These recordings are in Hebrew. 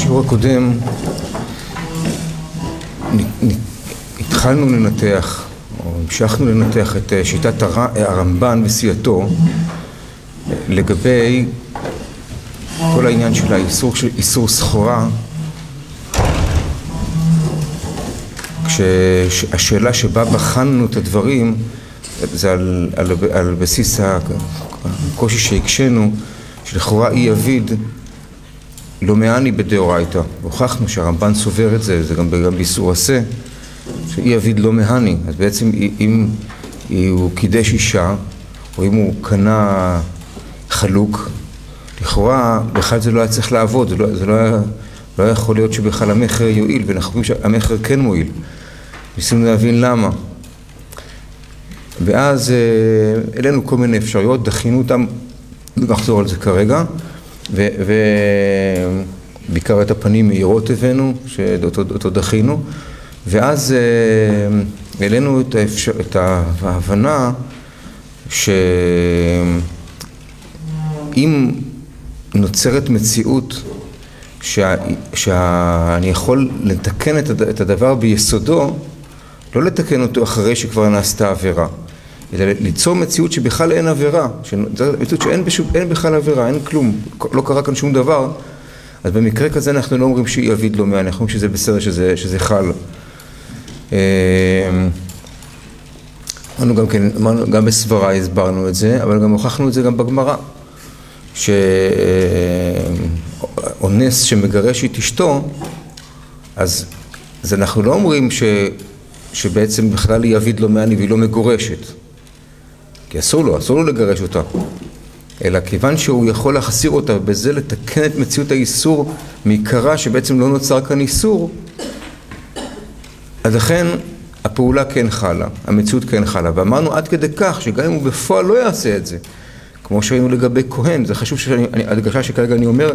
בשיעור הקודם התחלנו לנתח, או המשכנו לנתח את שיטת הרמב"ן וסיעתו לגבי כל העניין של איסור סחורה, כשהשאלה שבה בחנו את הדברים זה על בסיס הקושי שהקשנו שלכאורה אי יביד לא מעני בדאורייתא. הוכחנו שהרמב"ן סובר את זה, זה גם באיסור עשה, שאי יביד לא מעני. אז בעצם אם הוא קידש אישה או אם הוא קנה חלוק, לכאורה בכלל זה לא היה צריך לעבוד, זה לא יכול להיות שבכלל המחר יועיל, ואנחנו חושבים שהמחר כן מועיל. ניסינו להבין למה. ואז אלינו כל מיני אפשרויות, דחינו אותם, נחזור על זה כרגע, ובעיקר את הפנים מהירות הבאנו, שאותו דחינו, ואז אלינו את ההבנה שאם נוצרת מציאות שאני יכול לתקן את הדבר ביסודו, לא לתקן אותו אחרי שכבר נעשתה עבירה, אלא ליצור מציאות שבכלל אין עבירה, מציאות שאין בכלל עבירה, אין כלום, לא קרה כאן שום דבר. אז במקרה כזה אנחנו לא אומרים שאי יביד לא מעני, אנחנו אומרים שזה בסדר, שזה חל. גם בסברה הסברנו את זה, אבל גם הוכחנו את זה גם בגמרא, שאונס שמגרש את אשתו, אז אנחנו לא אומרים שבעצם בכלל היא יביד לא מעני והיא לא מגורשת, כי אסור לו לגרש אותה, אלא כיוון שהוא יכול להחסיר אותה ובזה לתקן את מציאות האיסור מעיקרה שבעצם לא נוצר כאן איסור, אז לכן הפעולה כן חלה, המציאות כן חלה. ואמרנו עד כדי כך שגם אם הוא בפועל לא יעשה את זה, כמו שראינו לגבי כהן, זה חשוב הדגשה שכרגע אני אומר,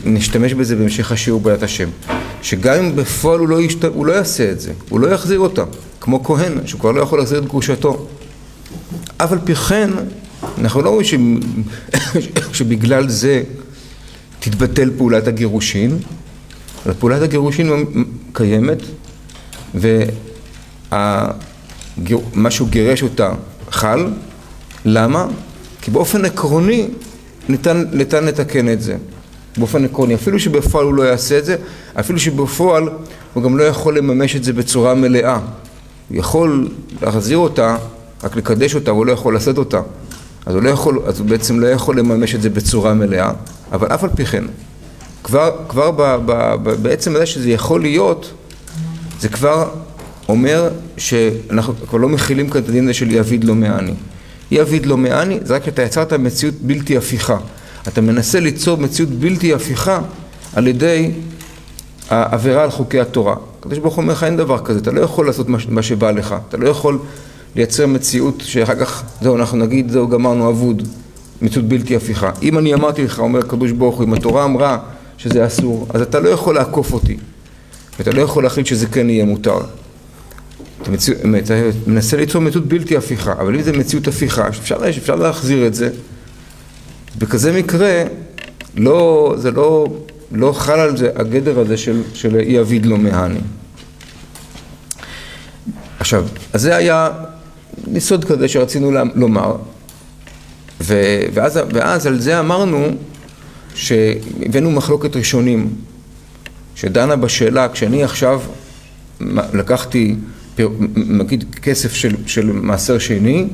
נשתמש בזה בהמשך השיעור בעזרת השם, שגם אם בפועל הוא לא יעשה את זה, הוא לא יחזיר אותה, כמו כהן, שהוא כבר לא יכול להחזיר את גרושתו. אבל פי כן, אנחנו לא רואים שבגלל זה תתבטל פעולת הגירושין, אבל פעולת הגירושין קיימת, ומה שהוא גירש אותה חל. למה? כי באופן עקרוני ניתן לתקן את זה. באופן עקרוני, אפילו שבפועל הוא לא יעשה את זה, אפילו שבפועל הוא גם לא יכול לממש את זה בצורה מלאה. הוא יכול להחזיר אותה, רק לקדש אותה, הוא לא יכול לעשות אותה. אז הוא בעצם לא יכול לממש את זה בצורה מלאה, אבל אף על פי כן, כבר בעצם זה שזה יכול להיות, זה כבר אומר שאנחנו כבר לא מכילים כאן את הדין הזה של יביד לא מעני. יביד לא מעני, זה רק שאתה יצרת מציאות בלתי הפיכה. אתה מנסה ליצור מציאות בלתי הפיכה על ידי העבירה על חוקי התורה. הקדוש ברוך הוא אומר לך אין דבר כזה, אתה לא יכול לעשות מה שבא לך, אתה לא יכול לייצר מציאות שאחר כך, זהו, אנחנו נגיד, זהו, גמרנו אבוד, מציאות בלתי הפיכה. אם אני אמרתי לך, אומר הקדוש ברוך הוא, אם התורה אמרה שזה אסור, אז אתה לא יכול לעקוף אותי, ואתה לא יכול להחליט שזה כן יהיה מותר. אתה מנסה ליצור מציאות בלתי הפיכה, אבל אם זה מציאות הפיכה, אפשר להחזיר את זה. בכזה מקרה, זה לא חל על זה, הגדר הזה של אי יביד לא מעני. עכשיו, אז זה היה ניסוד כזה שרצינו לומר, ואז על זה אמרנו שהבאנו מחלוקת ראשונים, שדנה בשאלה, כשאני עכשיו לקחתי נגיד כסף של מעשר שני,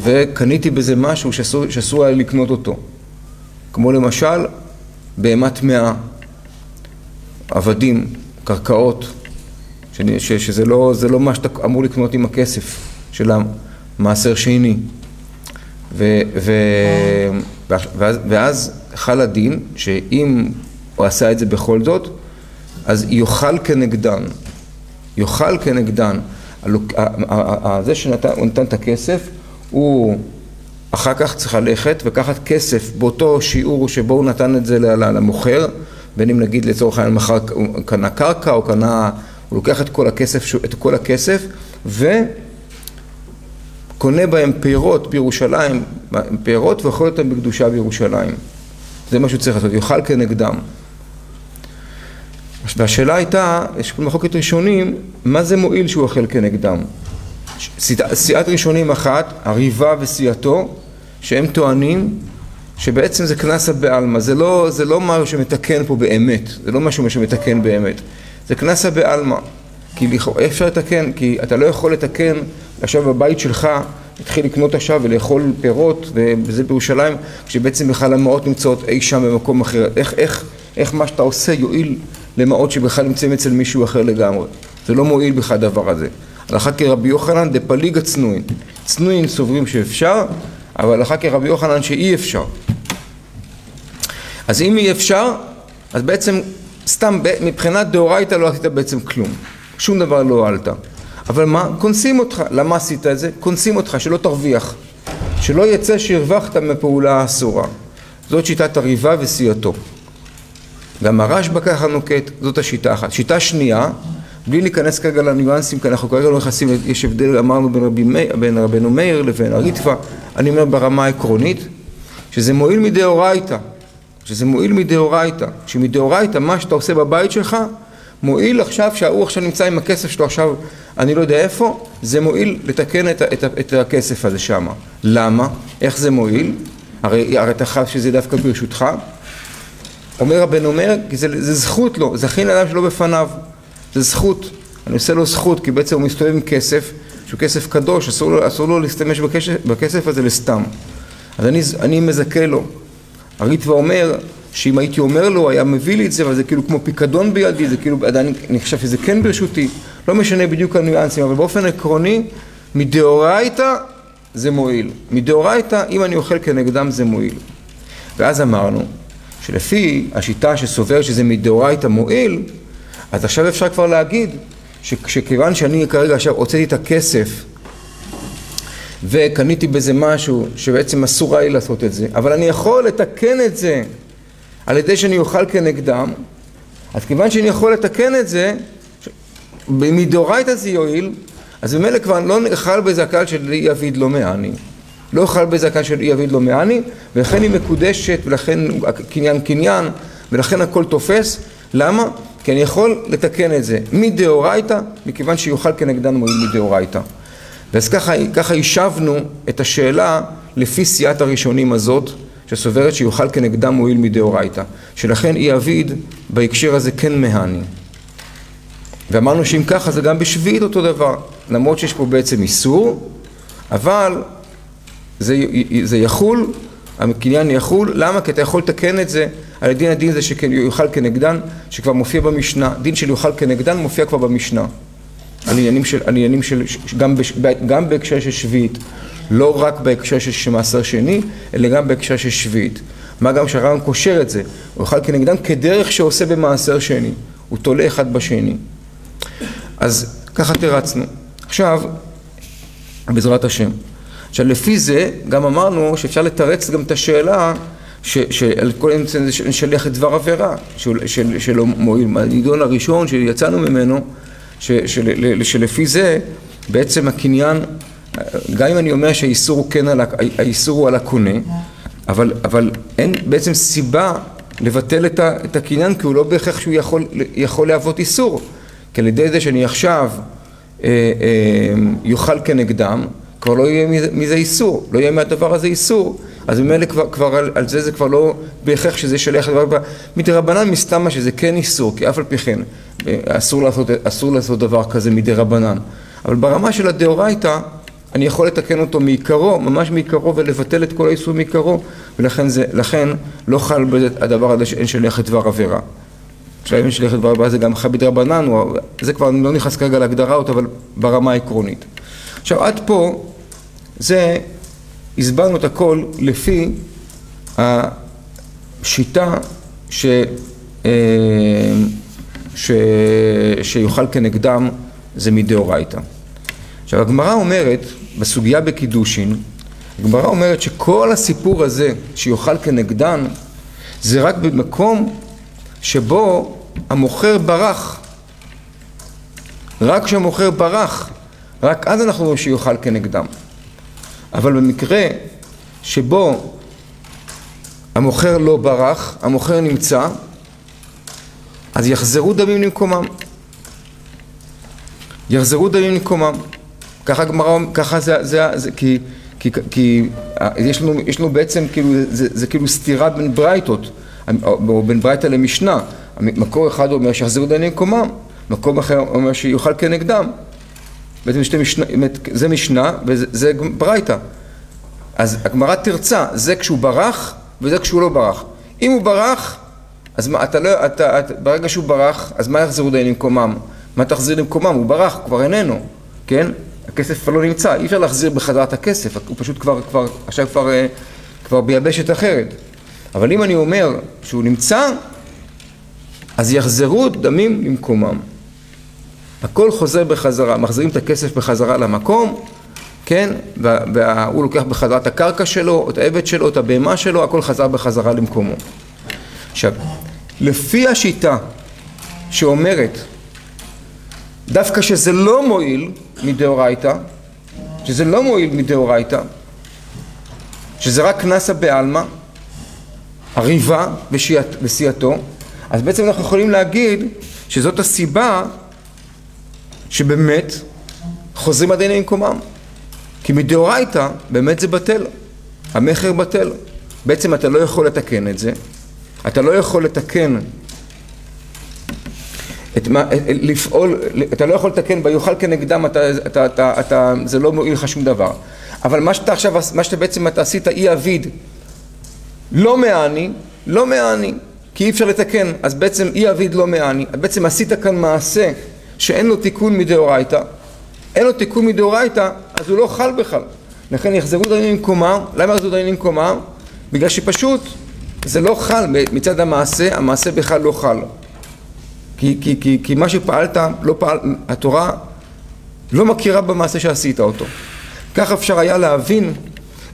וקניתי בזה משהו שאסור היה לקנות אותו. כמו למשל, בהמת מאה, עבדים, קרקעות, שזה לא מה שאתה אמור לקנות עם הכסף של המעשר שני. ואז חל הדין, שאם הוא עשה את זה בכל זאת, אז יוכל כנגדן. זה שהוא נתן את הכסף, הוא אחר כך צריך ללכת וכחת כסף באותו שיעור שבו הוא נתן את זה למוכר, בין אם נגיד לצורך העניין מחר הוא קנה קרקע או הוא לוקח את כל הכסף וקונה בהם פירות בירושלים, פירות ואוכל אותם בקדושה בירושלים. זה מה שהוא צריך לעשות, יאכל כנגדם. והשאלה הייתה, יש מחלוקת ראשונים, מה זה מועיל שהוא אוכל כנגדם? סיעת ראשונים אחת, הריבה וסיעתו, שהם טוענים שבעצם זה כנסה בעלמא, זה לא משהו שמתקן פה באמת, זה לא משהו שמתקן באמת, זה כנסה בעלמא, כי אפשר לתקן, כי אתה לא יכול לתקן עכשיו בבית שלך, להתחיל לקנות עכשיו ולאכול פירות, וזה בירושלים, כשבעצם בכלל המעות נמצאות אי שם במקום אחר, איך מה שאתה עושה יועיל למעות שבכלל נמצאים אצל מישהו אחר לגמרי, זה לא מועיל בכלל דבר הזה. הלכה כרבי יוחנן דפליגה צנועין, צנועין סוברים שאפשר, אבל הלכה כרבי יוחנן שאי אפשר. אז אם אי אפשר, אז בעצם סתם מבחינת דאורייתא לא עשית בעצם כלום, שום דבר לא הועלת. אבל מה? כונסים אותך. למה עשית את זה? כונסים אותך, שלא תרוויח, שלא יצא שהרווחת מפעולה האסורה. זאת שיטת הריבה וסיעתו. גם הרשב"א ככה נוקט, זאת השיטה אחת. שיטה שנייה, בלי להיכנס כרגע לניואנסים, כי אנחנו כרגע לא נכנסים, יש הבדל, אמרנו בין רבנו מאיר לבין הריטב"א, אני אומר ברמה העקרונית, שזה מועיל מדאורייתא, שמדאורייתא מה שאתה עושה בבית שלך, מועיל עכשיו שההוא עכשיו נמצא עם הכסף שלו עכשיו, אני לא יודע איפה, זה מועיל לתקן את הכסף הזה שם. למה? איך זה מועיל? הרי אתה חייב שזה דווקא ברשותך. אומר רבנו מאיר, כי זה זכות לו, זכין לאדם שלא בפניו. זה זכות, אני עושה לו זכות, כי בעצם הוא מסתובב עם כסף, שהוא כסף קדוש, אסור לו להשתמש בכסף הזה לסתם. אז אני מזכה לו. הריטב"א אומר, שאם הייתי אומר לו, היה מביא לי את זה, אבל זה כאילו כמו פיקדון בידי, זה כאילו, עדיין אני חושב שזה כן ברשותי, לא משנה בדיוק הניואנסים, אבל באופן עקרוני, מדאורייתא זה מועיל. מדאורייתא, אם אני אוכל כנגדם זה מועיל. ואז אמרנו, שלפי השיטה שסובר שזה מדאורייתא מועיל, אז עכשיו אפשר כבר להגיד שכיוון שאני כרגע עכשיו הוצאתי את הכסף וקניתי בזה משהו שבעצם אסור לי לעשות את זה, אבל אני יכול לתקן את זה על ידי שאני אוכל כנגדם, אז כיוון שאני יכול לתקן את זה, מדאורייתא זה יועיל, אז במילא כבר לא נאכל בזה הכלל של אי אביד לא מעני. לא אוכל בזה הכלל של אי אביד לא מעני, ולכן היא מקודשת, ולכן קניין, ולכן הכל תופס. למה? כי אני יכול לתקן את זה מדאורייתא, מכיוון שיוכל כנגדן מועיל מדאורייתא. ואז ככה הישבנו את השאלה לפי סיעת הראשונים הזאת, שסוברת שיוכל כנגדם מועיל מדאורייתא, שלכן אי אביד בהקשר הזה כן מהני. ואמרנו שאם ככה זה גם בשביעית אותו דבר, למרות שיש פה בעצם איסור, אבל זה יחול, הקניין יחול, למה? כי אתה יכול לתקן את זה על הדין, הדין זה שיוכל כנגדן, שכבר מופיע במשנה, דין של יוכל כנגדן מופיע כבר במשנה, על עניינים של גם בהקשר של שביעית, לא רק בהקשר של מעשר שני, אלא גם בהקשר של שביעית. מה גם שהרמב"ם קושר את זה, הוא יוכל כנגדן כדרך שעושה במעשר שני, הוא תולה אחד בשני. אז ככה תרצנו. עכשיו, בעזרת השם. עכשיו, לפי זה, גם אמרנו שאפשר לתרץ גם את השאלה שעל כל אמצע נשליח את דבר עבירה, שלא מועיל. הנידון הראשון שיצאנו ממנו, שלפי זה, בעצם הקניין, גם אם אני אומר שהאיסור הוא כן האיסור הוא על הקונה, אבל אין בעצם סיבה לבטל את הקניין, כי הוא לא בהכרח שהוא יכול להוות איסור. כי על ידי זה שאני עכשיו יוכל כנגדם, כבר לא יהיה מזה איסור, לא יהיה מהדבר הזה איסור, אז במילא כבר על זה כבר לא בהכרח שזה שליח לדבר, מדרבנן מסתמה שזה כן איסור, כי אף על פי כן אסור לעשות דבר כזה מדרבנן, אבל ברמה של הדאורייתא אני יכול לתקן אותו מעיקרו, ממש מעיקרו, ולבטל את כל האיסור מעיקרו, ולכן לא חל בדבר הזה שאין שליח לדבר עבירה. עכשיו אם שליח לדבר עבירה זה גם חל בדרבנן, זה כבר לא נכנס כרגע להגדרה אותה, אבל ברמה העקרונית. עכשיו עד פה זה הסברנו את הכל לפי השיטה שיוכל כנגדם זה מדאורייתא. עכשיו הגמרא אומרת בסוגיה בקידושין, הגמרא אומרת שכל הסיפור הזה שיוכל כנגדן זה רק במקום שבו המוכר ברח, רק כשהמוכר ברח, רק אז אנחנו רואים שיוכל כנגדם. אבל במקרה שבו המוכר לא ברח, המוכר נמצא, אז יחזרו דמים למקומם. יחזרו דמים למקומם. ככה גמרא, ככה זה כי יש לנו בעצם כאילו, זה כאילו סתירה בין ברייתות, או בין ברייתא למשנה. מקור אחד אומר שיחזרו דמים למקומם, מקור אחר אומר שיוכל כנגדם. בעצם זה משנה וזה ברייתא. אז הגמרא תרצה, זה כשהוא ברח וזה כשהוא לא ברח. אם הוא ברח, אז מה, ברגע שהוא ברח, אז מה יחזרו דמים למקומם? מה תחזיר למקומם? הוא ברח, כבר איננו, כן? הכסף כבר לא נמצא, אי אפשר להחזיר בחזרה את הכסף, הוא פשוט עכשיו כבר ביבשת אחרת. אבל אם אני אומר שהוא נמצא, אז יחזרו דמים למקומם. הכל חוזר בחזרה, מחזירים את הכסף בחזרה למקום, כן? והוא לוקח בחזרה את הקרקע שלו, את העבד שלו, את הבהמה שלו, הכל חזר בחזרה למקומו. עכשיו, לפי השיטה שאומרת, דווקא שזה לא מועיל מדאורייתא, שזה רק קנסה בעלמא, הריבה וסייעתו, אז בעצם אנחנו יכולים להגיד שזאת הסיבה שבאמת חוזרים הדין למקומם. כי מדאורייתא באמת זה בטל, המחר בטל. בעצם אתה לא יכול לתקן את זה, אתה לא יכול לתקן אתה לא יכול לתקן ביוכל כנגדם, זה לא מועיל לך שום דבר. אבל מה שאתה בעצם עשית אי אביד, לא מעני, כי אי אפשר לתקן, אז בעצם אי אביד לא מעני, בעצם עשית כאן מעשה שאין לו תיקון מדאורייתא, אז הוא לא חל בכלל. לכן יחזרו דמים למקומם. למה יחזרו דמים למקומם? בגלל שפשוט זה לא חל מצד המעשה בכלל לא חל. כי מה שפעלת, התורה לא מכירה במעשה שעשית אותו. כך אפשר היה להבין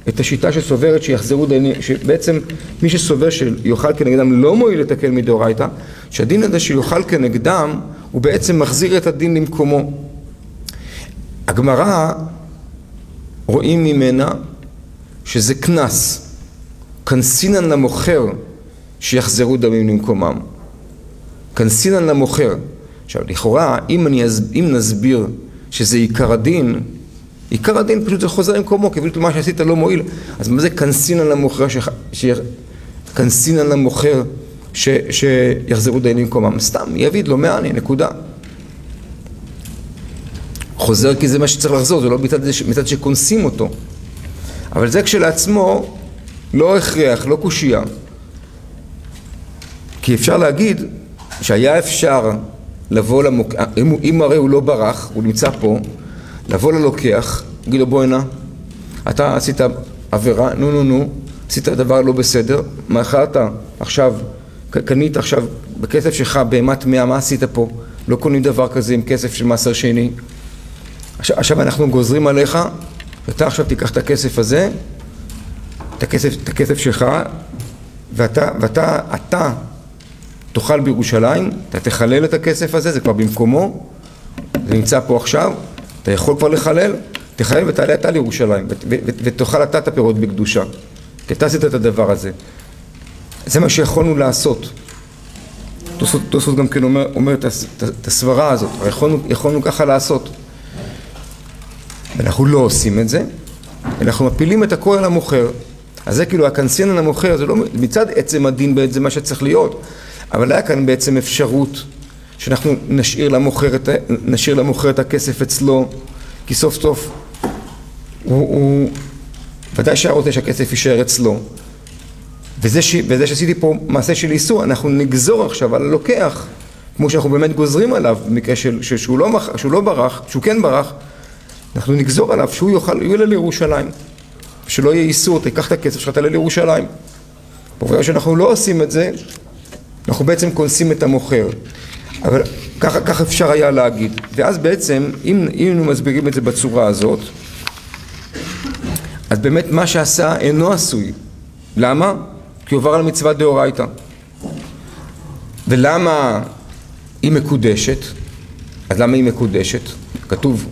את השיטה שסוברת שיחזרו דיינים, שבעצם מי שסובר שיוכל כנגדם לא מועיל לתקן מדאורייתא, שהדין הזה שיוכל כנגדם הוא בעצם מחזיר את הדין למקומו. הגמרא רואים ממנה שזה קנס, כנסינן למוכר שיחזרו דמים למקומם. כנסינן למוכר. עכשיו לכאורה אם נסביר שזה עיקר הדין פשוט זה חוזר למקומו, כאילו מה שעשית לא מועיל. אז מה זה כנסינן למוכר כנסינן למוכר שיחזרו דמים למקומם? סתם יביד לא מעני, נקודה. חוזר כי זה מה שצריך לחזור, זה לא מצד שכונסים אותו. אבל זה כשלעצמו לא הכרח, לא קושייה. כי אפשר להגיד שהיה אפשר לבוא אם הרי הוא לא ברח, הוא נמצא פה, לבוא ללוקח, להגיד לו בוא הנה, אתה עשית עבירה, עשית דבר לא בסדר, מאחרת עכשיו, קנית עכשיו בכסף שלך בהמת 100, מה עשית פה? לא קונים דבר כזה עם כסף של מעשר שני. עכשיו אנחנו גוזרים עליך, ואתה עכשיו תיקח את הכסף הזה, את הכסף שלך, ואתה תאכל בירושלים, אתה תחלל את הכסף הזה, זה כבר במקומו, זה נמצא פה עכשיו, אתה יכול כבר לחלל, תחלל ותעלה אתה לירושלים, ותאכל אתה את הפירות בקדושה, כי אתה עשית את הדבר הזה. זה מה שיכולנו לעשות. תוספות גם כן אומר את הסברה הזאת, יכולנו ככה לעשות. ואנחנו לא עושים את זה, אנחנו מפילים את הכל על המוכר. אז זה כאילו הכנסינן למוכר, זה לא מצד עצם הדין זה מה שצריך להיות, אבל היה כאן בעצם אפשרות שאנחנו נשאיר למוכר את הכסף אצלו, כי סוף סוף הוא ודאי שהרוצה שהכסף יישאר אצלו. וזה שעשיתי פה מעשה של איסור, אנחנו נגזור עכשיו על הלוקח, כמו שאנחנו באמת גוזרים עליו, במקרה שהוא לא ברח, שהוא כן ברח, אנחנו נגזור עליו שהוא יעלה לירושלים, שלא יהיה איסור, תיקח את הכסף שלך תעלה לירושלים. בגלל שאנחנו לא עושים את זה, אנחנו בעצם כונסים את המוכר. אבל כך אפשר היה להגיד. ואז בעצם, אם היינו מסבירים את זה בצורה הזאת, אז באמת מה שעשה אינו עשוי. למה? כי הוא עבר על מצוות דאורייתא. ולמה היא מקודשת? אז למה היא מקודשת? כתוב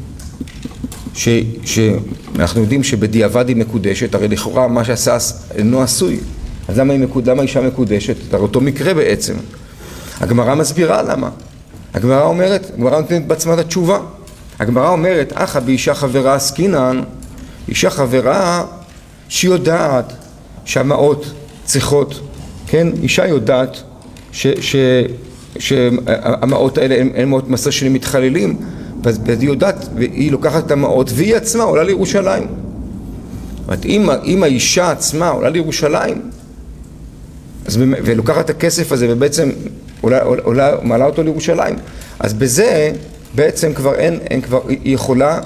שאנחנו יודעים שבדיעבד היא מקודשת, הרי לכאורה מה שעשה אינו עשוי. אז למה אישה מקודשת? זה אותו מקרה בעצם. הגמרא מסבירה למה. הגמרא אומרת, הגמרא נותנת בעצמה את התשובה. הגמרא אומרת, אחא באישה חברה עסקינן, אישה חברה שיודעת שהמעות צריכות, כן? אישה יודעת שהמעות האלה הן מעות מסר שני מתחללים, והיא יודעת, והיא לוקחת את המעות, והיא עצמה עולה לירושלים. זאת אומרת, אם האישה עצמה עולה לירושלים, ולוקחת את הכסף הזה, ובעצם מעלה אותו לירושלים, אז בזה בעצם כבר היא יכולה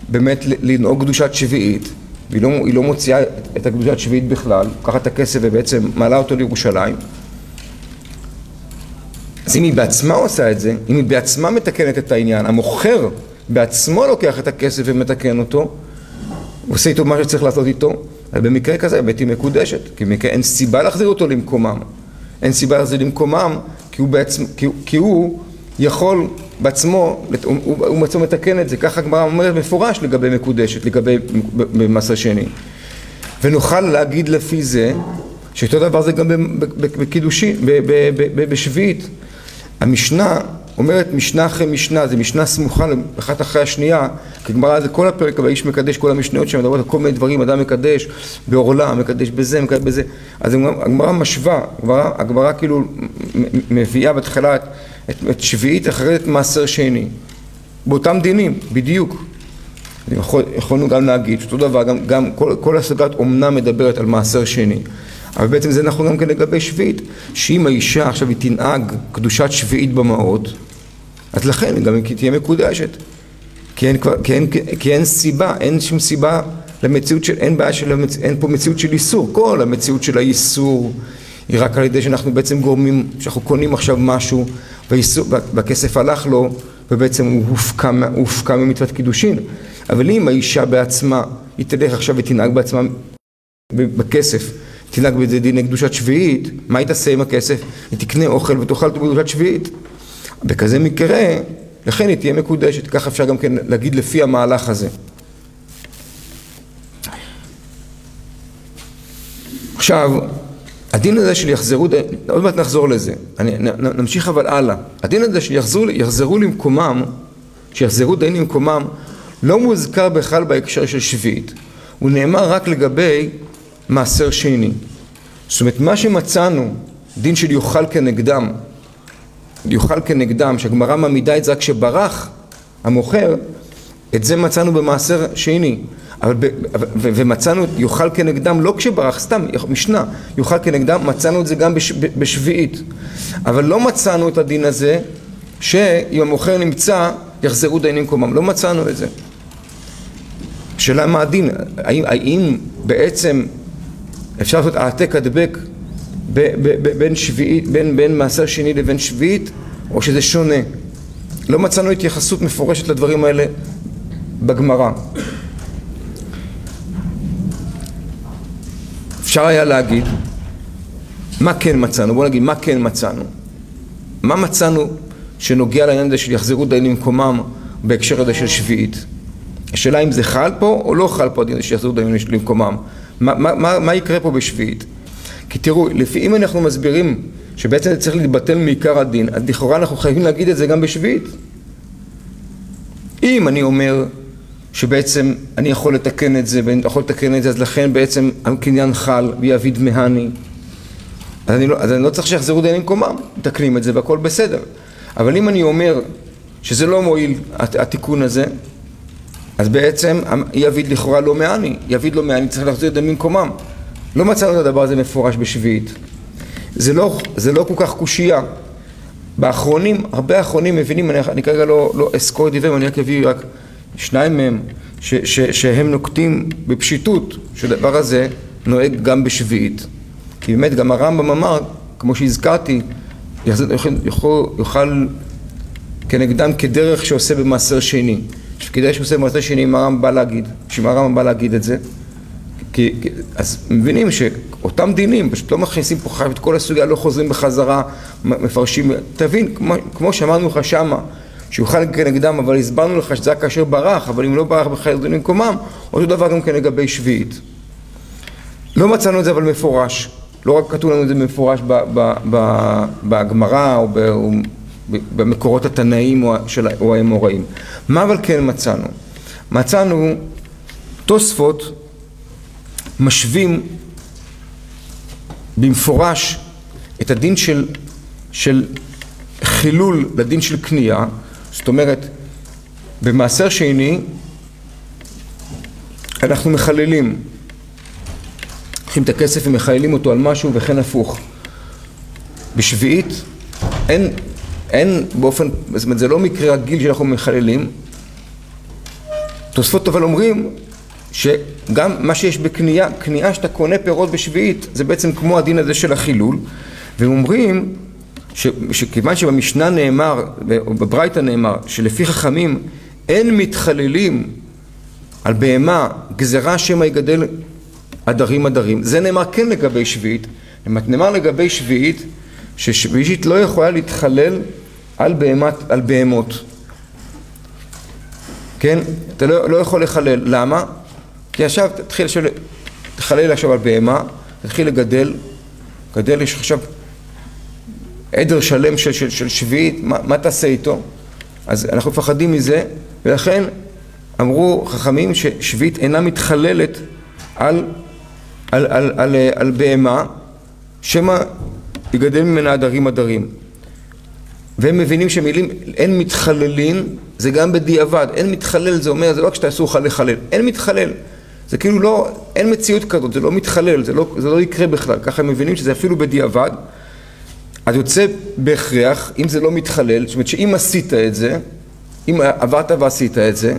באמת לנהוג קדושת שביעית, והיא לא מוציאה את הקדושת שביעית בכלל, לוקחת את הכסף ובעצם מעלה אותו לירושלים. אז אם היא בעצמה עושה את זה, אם היא בעצמה מתקנת את העניין, המוכר בעצמו לוקח את הכסף ומתקן אותו, עושה איתו מה שצריך לעשות איתו, אז במקרה כזה באמת היא מקודשת, כי במקרה אין סיבה להחזיר אותו למקומם. אין סיבה להחזיר למקומם, כי הוא יכול בעצמו, הוא בעצמו מתקן את זה. ככה הגמרא אומרת מפורש לגבי מקודשת, לגבי במעשר שני. ונוכל להגיד לפי זה, שאותו דבר זה גם בקידושין, בשביעית. המשנה אומרת משנה אחרי משנה, זה משנה סמוכה אחת אחרי השנייה, כי גמרא זה כל הפרק, אבל איש מקדש כל המשניות שם, מדברות על כל מיני דברים, אדם מקדש בעורלה, מקדש בזה, מקדש בזה. אז הגמרא משווה, הגמרא כאילו מביאה בתחילה את שביעית אחרי את מעשר שני. באותם דינים, בדיוק. יכולנו גם להגיד שאותו דבר, גם כל הסוגת אומנה מדברת על מעשר שני. אבל בעצם זה נכון גם כן לגבי שביעית, שאם האישה עכשיו היא תנהג קדושת שביעית במעות, אז לכן גם היא תהיה מקודשת. כי אין סיבה, אין שום סיבה למציאות של, אין פה מציאות של איסור. כל המציאות של האיסור היא רק על ידי שאנחנו בעצם גורמים, שאנחנו קונים עכשיו משהו, והכסף הלך לו, ובעצם הוא הופקע ממצוות קידושין. אבל אם האישה בעצמה, היא תלך עכשיו ותנהג בעצמה בכסף, תנהג בזה דיני קדושת שביעית, מה היא תעשה עם הכסף? היא תקנה אוכל ותאכל אותו בקדושת שביעית. בכזה מקרה, לכן היא תהיה מקודשת. כך אפשר גם כן להגיד לפי המהלך הזה. עכשיו, הדין הזה של יחזרו, עוד מעט נחזור לזה, נמשיך אבל הלאה. הדין הזה של יחזרו למקומם, שיחזרו דיינים למקומם, לא מוזכר בכלל בהקשר של שביעית. הוא נאמר רק לגבי מעשר שני. זאת אומרת, מה שמצאנו, דין של יוכל כנגדם, שהגמרא מעמידה את זה רק שברח המוכר, את זה מצאנו במעשר שני. ומצאנו יוכל כנגדם לא כשברח, סתם משנה, יוכל כנגדם, מצאנו את זה גם בשביעית. אבל לא מצאנו את הדין הזה, שאם המוכר נמצא, יחזרו דיינים למקומם. לא מצאנו את זה. שאלה מה הדין? האם בעצם אפשר לעשות העתק הדבק בין מעשר שני לבין שביעית, או שזה שונה? לא מצאנו התייחסות מפורשת לדברים האלה בגמרא. אפשר היה להגיד, מה כן מצאנו? בואו נגיד, מה כן מצאנו? מה מצאנו שנוגע לעניין הזה של יחזרו דיינים למקומם בהקשר הזה של שביעית? השאלה אם זה חל פה או לא חל פה הדין שיחזרו דיינים למקומם. מה יקרה פה בשביעית? כי תראו, אם אנחנו מסבירים שבעצם זה צריך להתבטל מעיקר הדין, אז לכאורה אנחנו חייבים להגיד את זה גם בשביעית. אם אני אומר שבעצם אני יכול לתקן את זה ואני יכול לתקן את זה, אז לכן בעצם הקניין חל ויעביד מהני, אז אני לא צריך שיחזרו דיינים למקומם, מתקנים את זה והכל בסדר. אבל אם אני אומר שזה לא מועיל התיקון הזה, אז בעצם יעביד לכאורה לא מעני, יעביד לא מעני, צריך להחזיר דיינים למקומם. לא מצאנו את הדבר הזה מפורש בשביעית. זה לא כל כך קושייה. באחרונים, הרבה האחרונים מבינים, אני כרגע לא אסקור דיבר, אני רק אביא רק שניים מהם, שהם נוקטים בפשיטות, שהדבר הזה נוהג גם בשביעית. כי באמת גם הרמב"ם אמר, כמו שהזכרתי, יוכל כנגדם כדרך שעושה במעשר שני. שכדאי שעושה במעשר שני, אם הרמב"ם בא להגיד את זה, אז מבינים שאותם דינים פשוט לא מכניסים פה חייב את כל הסוגיה, לא חוזרים בחזרה, מפרשים, תבין, כמו שאמרנו לך שמה, שיוכל כנגדם, אבל הסברנו לך שזה היה כאשר ברח, אבל אם לא ברח בחייב דיינים למקומם, אותו דבר גם כן לגבי שביעית. לא מצאנו את זה אבל מפורש, לא רק כתוב לנו את זה במפורש בגמרא או במקורות התנאים או האמוראים. מה אבל כן מצאנו? מצאנו תוספות משווים במפורש את הדין של חילול לדין של קנייה. זאת אומרת, במעשר שני אנחנו מחללים, לוקחים את הכסף ומחללים אותו על משהו וכן הפוך. בשביעית אין באופן, זאת אומרת, זה לא מקרה רגיל שאנחנו מחללים. תוספות אבל אומרים שגם מה שיש בקנייה, קנייה שאתה קונה פירות בשביעית, זה בעצם כמו הדין הזה של החילול. והם אומרים שכיוון שבמשנה נאמר, בברייתא נאמר, שלפי חכמים אין מתחללים על בהמה גזרה שמא יגדל עדרים עדרים. זה נאמר כן לגבי שביעית. נאמר לגבי שביעית, ששביעית לא יכולה להתחלל על בהמות. כן? אתה לא יכול לחלל. למה? כי עכשיו תחלל עכשיו על בהמה, תתחיל לגדל, יש עכשיו עדר שלם של שביעית, מה תעשה איתו? אז אנחנו מפחדים מזה, ולכן אמרו חכמים ששביעית אינה מתחללת על בהמה, שמא יגדל ממנה עדרים עדרים. והם מבינים שמילים אין מתחללים, זה גם בדיעבד. אין מתחלל, זה אומר, זה לא רק שאתה אסור לך לחלל, אין מתחלל. זה כאילו לא, אין מציאות כזאת, זה לא מתחלל, זה לא יקרה בכלל. ככה הם מבינים שזה אפילו בדיעבד. אז יוצא בהכרח, אם זה לא מתחלל, זאת אומרת שאם עשית את זה, אם עברת ועשית את זה,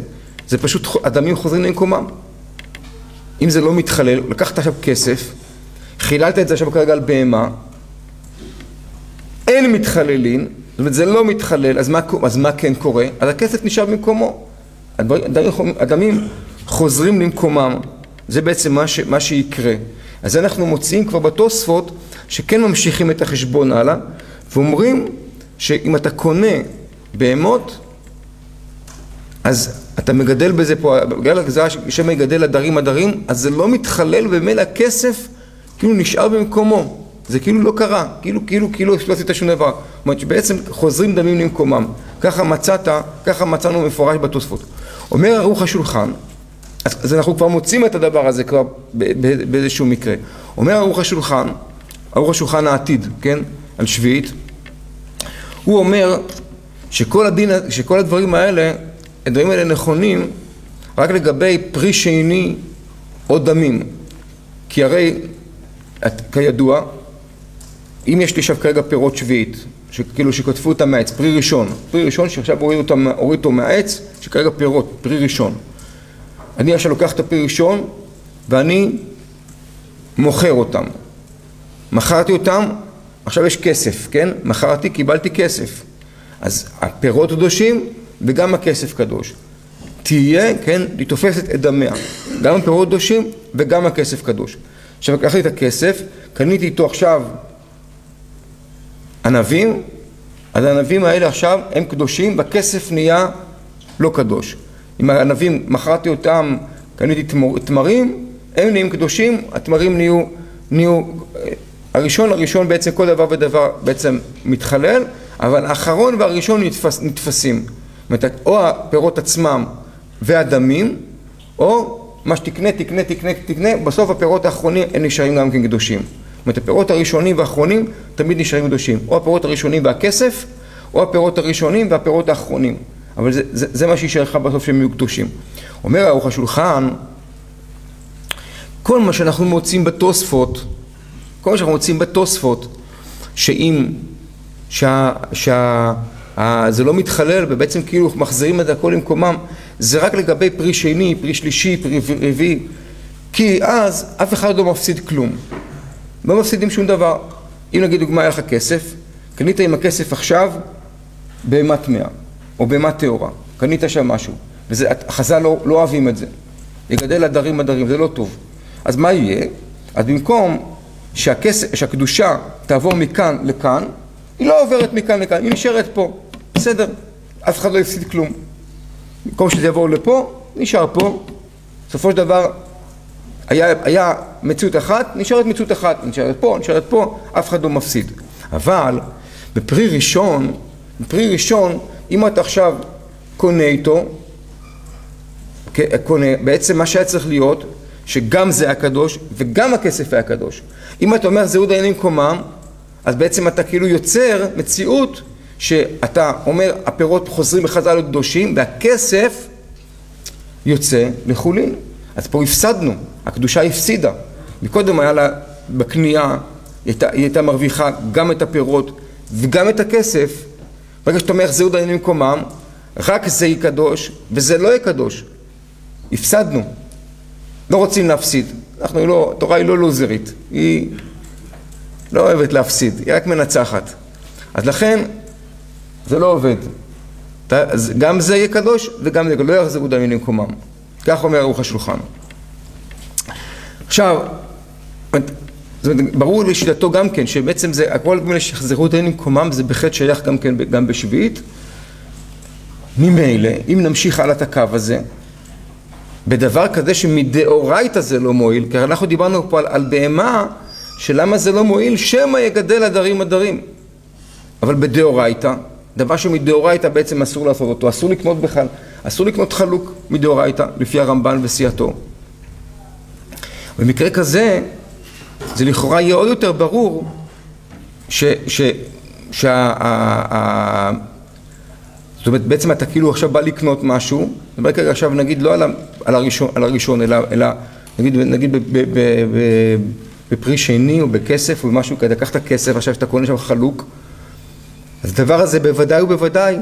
זה פשוט אדמים חוזרים למקומם. אם זה לא מתחלל, לקחת עכשיו כסף, חיללת את זה עכשיו כרגע על בהמה, אין מתחללים, זאת אומרת זה לא מתחלל, אז מה כן קורה? אז הכסף נשאר במקומו. אדמים חוזרים למקומם, זה בעצם מה שיקרה. אז אנחנו מוצאים כבר בתוספות שכן ממשיכים את החשבון הלאה, ואומרים שאם אתה קונה בהמות, אז אתה מגדל בזה פה, בגלל הגזרה שמא יגדל עדרים עדרים, אז זה לא מתחלל ומילא הכסף כאילו נשאר במקומו. זה כאילו לא קרה, כאילו לא עשית שום דבר. זאת אומרת שבעצם חוזרים דמים למקומם. ככה מצאנו מפורש בתוספות. אומר ערוך השולחן, אז אנחנו כבר מוצאים את הדבר הזה כבר באיזשהו מקרה. אומר ערוך השולחן העתיד, כן? על שביעית. הוא אומר שכל הדברים האלה, הדברים האלה נכונים רק לגבי פרי שני או דמים. כי הרי, כידוע, אם יש לי עכשיו כרגע פירות שביעית, כאילו שכתפו אותם מהעץ, פרי ראשון שעכשיו הוריד אותו מהעץ, שכרגע פירות, פרי ראשון. אני עכשיו לוקח את הפרי ראשון ואני מוכר אותם. מכרתי אותם, עכשיו יש כסף, כן? מכרתי, קיבלתי כסף. אז הפירות קדושים וגם הכסף קדוש. תהיה, כן, היא תופסת את דמיה. גם הפירות קדושים וגם הכסף קדוש. עכשיו לקחתי את הכסף, קניתי איתו עכשיו ענבים, אז הענבים האלה עכשיו הם קדושים והכסף נהיה לא קדוש. אם הענבים מכרתי אותם, קניתי תמרים, הם נהיים קדושים, התמרים נהיו הראשון בעצם כל דבר ודבר בעצם מתחלל, אבל האחרון והראשון נתפסים. זאת אומרת, או הפירות עצמם והדמים, או מה שתקנה, בסוף הפירות האחרונים הם נשארים גם כן קדושים. זאת אומרת, הפירות הראשונים והאחרונים תמיד נשארים קדושים. או הפירות הראשונים והכסף, או הפירות הראשונים והפירות האחרונים. אבל זה מה שישאר לך בסוף שהם יהיו קדושים. אומר ערוך השולחן, כל מה שאנחנו מוצאים בתוספות, שאם זה לא מתחלל ובעצם כאילו מחזירים את הכל למקומם, זה רק לגבי פרי שני, פרי שלישי, פרי רביעי, כי אז אף אחד לא מפסיד כלום. לא מפסידים שום דבר. אם נגיד דוגמה היה לך כסף, קנית עם הכסף עכשיו בהמה טמאה או בהמה טהורה, קנית שם משהו, והחז"ל לא אוהבים את זה. יגדל עדרים, זה לא טוב. אז מה יהיה? אז במקום שהקדושה תעבור מכאן לכאן, היא לא עוברת מכאן לכאן, היא נשארת פה. בסדר, אף אחד לא יפסיד כלום. במקום שזה יעבור לפה, נשאר פה. בסופו של דבר, היה מציאות אחת, נשארת מציאות אחת, נשארת פה, אף אחד לא מפסיד. אבל בפרי ראשון, אם אתה עכשיו קונה איתו, בעצם מה שהיה צריך להיות, שגם זה היה קדוש וגם הכסף היה קדוש. אם אתה אומר זהות דיינים קומם, אז בעצם אתה כאילו יוצר מציאות שאתה אומר הפירות חוזרים בחזרה לקדושים והכסף יוצא לחולין. אז פה הפסדנו, הקדושה הפסידה. מקודם היה לה בקנייה, היא הייתה מרוויחה גם את הפירות וגם את הכסף. ברגע שאתה אומר זהות דיינים קומם, רק זה יהיה קדוש וזה לא יהיה קדוש. הפסדנו. לא רוצים להפסיד. התורה היא לא לוזרית. היא לא אוהבת להפסיד. היא רק מנצחת. אז לכן, זה לא עובד. גם זה יהיה קדוש וגם זה לא יחזרו דיינים למקומם. כך אומר ערוך השולחן. עכשיו, ברור לשיטתו גם כן, שבעצם זה, הכל מיני שיחזרו דיינים למקומם, זה בחטא שייך גם כן, גם בשביעית. ממילא, אם נמשיך על את הקו הזה, בדבר כזה שמדאורייתא זה לא מועיל, כי אנחנו דיברנו פה על בהמה, שלמה זה לא מועיל, שמא יגדל עדרים עדרים. אבל בדאורייתא, דבר שמדאורייתא בעצם אסור לעשות אותו, אסור לקנות בכלל, אסור לקנות חלוק מדאורייתא, לפי הרמב"ן וסיעתו. במקרה כזה, זה לכאורה יהיה עוד יותר ברור, זאת אומרת, בעצם אתה כאילו עכשיו בא לקנות משהו, וברגע עכשיו נגיד לא על הראשון, אלא נגיד בפרי שני או בכסף או משהו כזה, לקחת כסף עכשיו שאתה קונה שם חלוק, אז הדבר הזה בוודאי ובוודאי